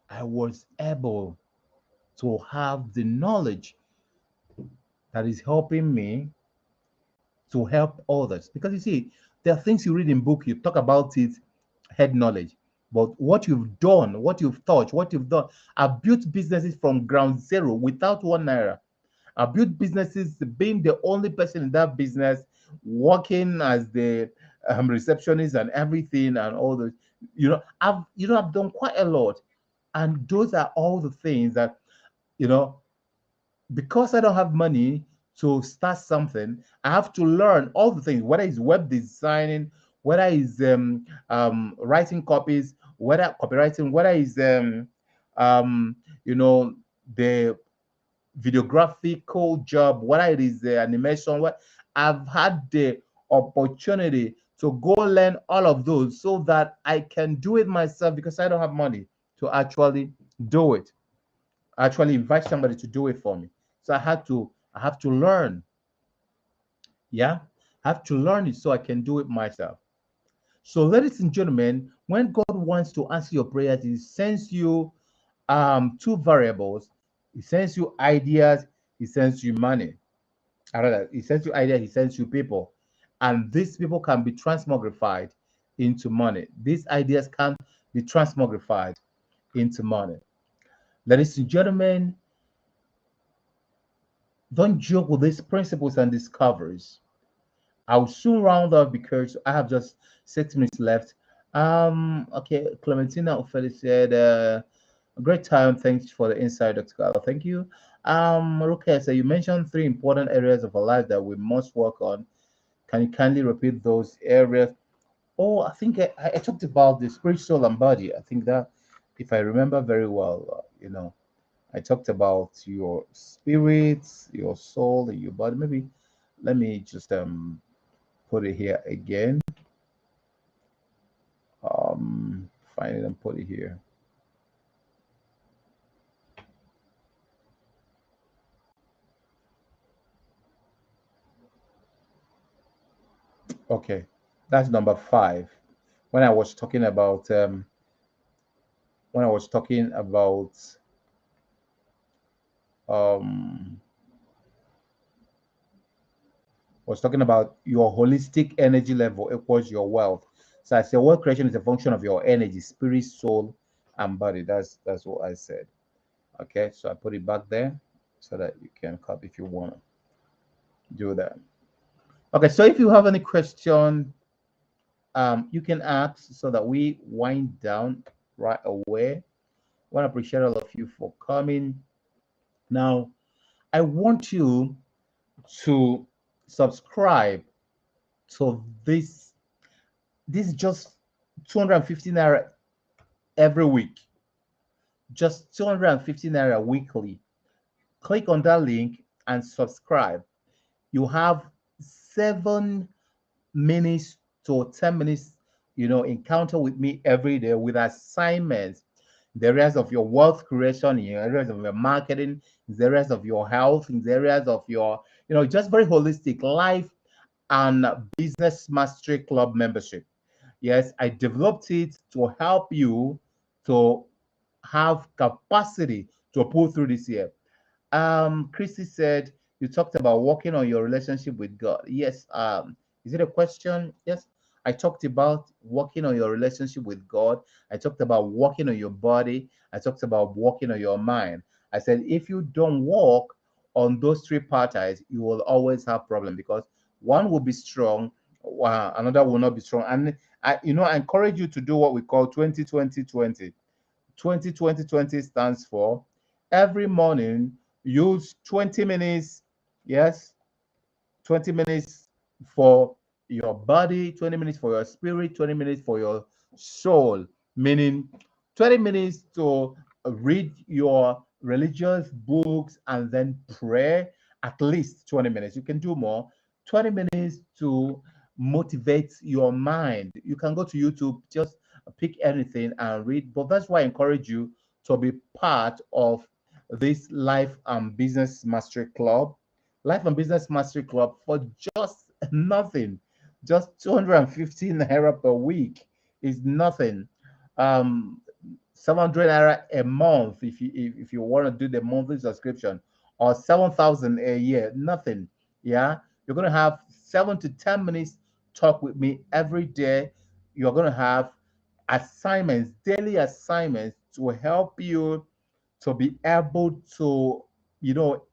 I was able to have the knowledge that is helping me to help others. Because you see, there are things you read in book, you talk about it, head knowledge. But what you've done, what you've touched, what you've done, I've built businesses from ground zero without 1 naira. I built businesses being the only person in that business, working as the receptionist and everything and all those. I've done quite a lot, and those are all the things that you know because I don't have money to start something, I have to learn all the things, whether it's web designing, whether it's writing copies, whether copywriting, whether it's um, you know, the videographical job, whether it is the animation, what I've had the opportunity to go learn all of those so that I can do it myself because I don't have money to actually do it, actually invite somebody to do it for me. So I have to learn. Yeah. I have to learn it so I can do it myself. So, ladies and gentlemen, when God wants to answer your prayers, He sends you two variables. He sends you ideas, He sends you money. Rather, He sends you ideas, He sends you people. And these people can be transmogrified into money. These ideas can be transmogrified into money. Ladies and gentlemen, don't joke with these principles and discoveries. I'll soon round up because I have just 6 minutes left. Okay, Clementina Ofeli said, a great time. Thanks for the insight, Dr. Carlo. Thank you. Okay, so you mentioned three important areas of our life that we must work on. Can you kindly repeat those areas? Oh, I think I talked about the spirit, soul, and body. I think that, if I remember very well, I talked about your spirit, your soul, and your body. Maybe let me just put it here again. Find it and put it here. Okay, that's number five. When I was talking about when I was talking about um was talking about your holistic energy level equals your wealth. So I said wealth creation is a function of your energy, spirit, soul, and body. That's what I said. Okay, so I put it back there so that you can copy if you want to do that. Okay, so if you have any question, you can ask so that we wind down right away. I want to appreciate all of you for coming. Now, I want you to subscribe to this. This is just 250 naira every week, just 250 naira weekly. Click on that link and subscribe. You have 7 minutes to 10 minutes, encounter with me every day with assignments, the areas of your wealth creation, in the areas of your marketing, in the areas of your health, in the areas of your, just very holistic life and business mastery club membership. Yes, I developed it to help you to have capacity to pull through this year. Christy said you talked about working on your relationship with God. Yes. Is it a question? Yes. I talked about working on your relationship with God. I talked about working on your body. I talked about working on your mind. I said if you don't work on those three parties, you will always have problem because one will be strong, while another will not be strong. And I encourage you to do what we call 20-20-20. 20-20-20 stands for every morning use 20 minutes. Yes, 20 minutes for your body, 20 minutes for your spirit, 20 minutes for your soul, meaning 20 minutes to read your religious books and then pray at least 20 minutes. You can do more. 20 minutes to motivate your mind. You can go to YouTube, just pick anything and read. But that's why I encourage you to be part of this Life and Business Mastery Club. Life and Business Mastery Club for just nothing, just 250 naira per week is nothing. Um, 700 naira a month if you want to do the monthly subscription, or 7,000 a year, nothing. Yeah, you're gonna have 7 to 10 minutes talk with me every day. You're gonna have assignments, daily assignments to help you to be able to,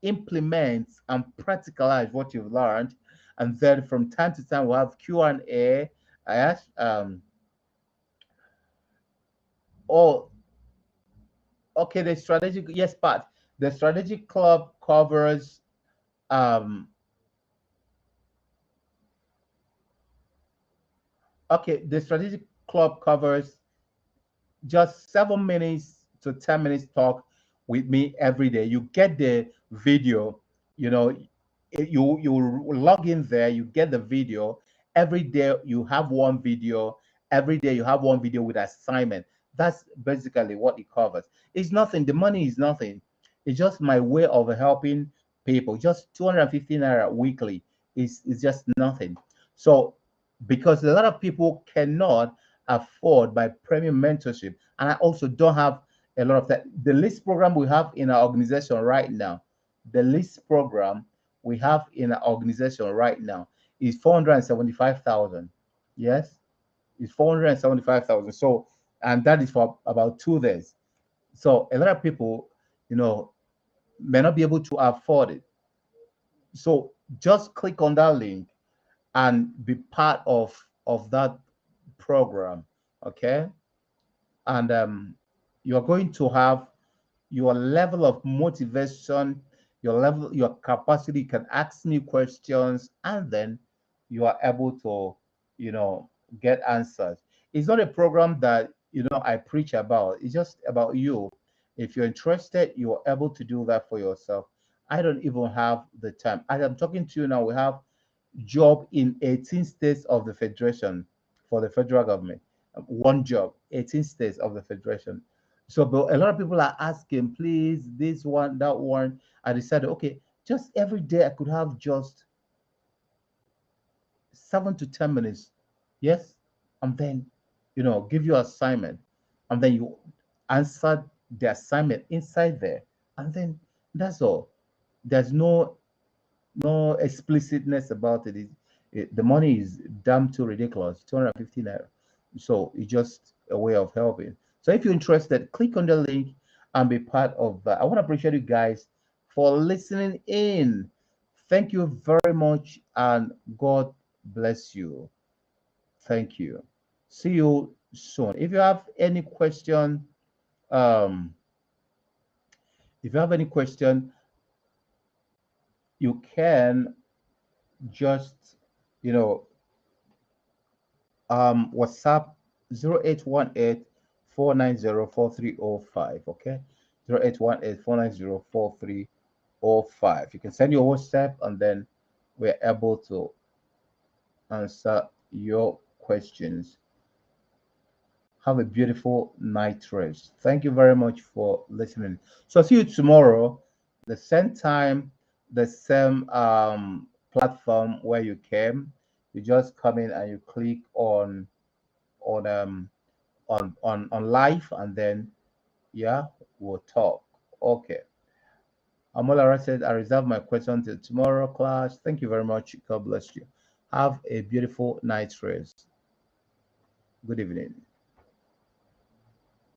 implement and practicalize what you've learned. And then from time to time, we'll have Q&A. I ask, oh, okay, the strategic, yes, but the strategic club covers, um, okay, the strategic club covers just 7 minutes to 10 minutes talk with me every day. You get the video, you know, you log in there, you get the video. Every day you have one video. Every day you have one video with assignment. That's basically what it covers. It's nothing. The money is nothing. It's just my way of helping people. Just 250 naira weekly is just nothing. So because a lot of people cannot afford my premium mentorship, and I also don't have a lot of that. The list program we have in our organization right now, the list program we have in our organization right now is 475,000. Yes, it's 475,000. So, and that is for about 2 days. So a lot of people, may not be able to afford it. So just click on that link and be part of that program. Okay, and you're going to have your level of motivation, your capacity. You can ask me questions, and then you are able to, you know, get answers. It's not a program that I preach about. It's just about you. If you're interested, you are able to do that for yourself. I don't even have the time. As I'm talking to you now, we have job in 18 states of the federation for the federal government. One job, 18 states of the federation. So, but a lot of people are asking, please, this one, that one. I decided, okay, just every day I could have just 7 to 10 minutes. Yes. And then, give you assignment. And then you answer the assignment inside there. And then that's all. There's no explicitness about it. The money is damn too ridiculous, 250 naira. So it's just a way of helping. So if you're interested, click on the link and be part of that. I want to appreciate you guys for listening in. Thank you very much, and God bless you. Thank you. See you soon. Um, if you have any question, you can just, you know, WhatsApp 0818 490 4305. Okay, 0818 490 4305. You can send your WhatsApp, and then we're able to answer your questions. Have a beautiful night rest. Thank you very much for listening. So see you tomorrow, the same time, the same platform where you came. You just come in and you click on um on live, and then yeah, we'll talk. Okay. Amolara said, I reserve my question till tomorrow, class. Thank you very much. God bless you. Have a beautiful night's rest. Good evening.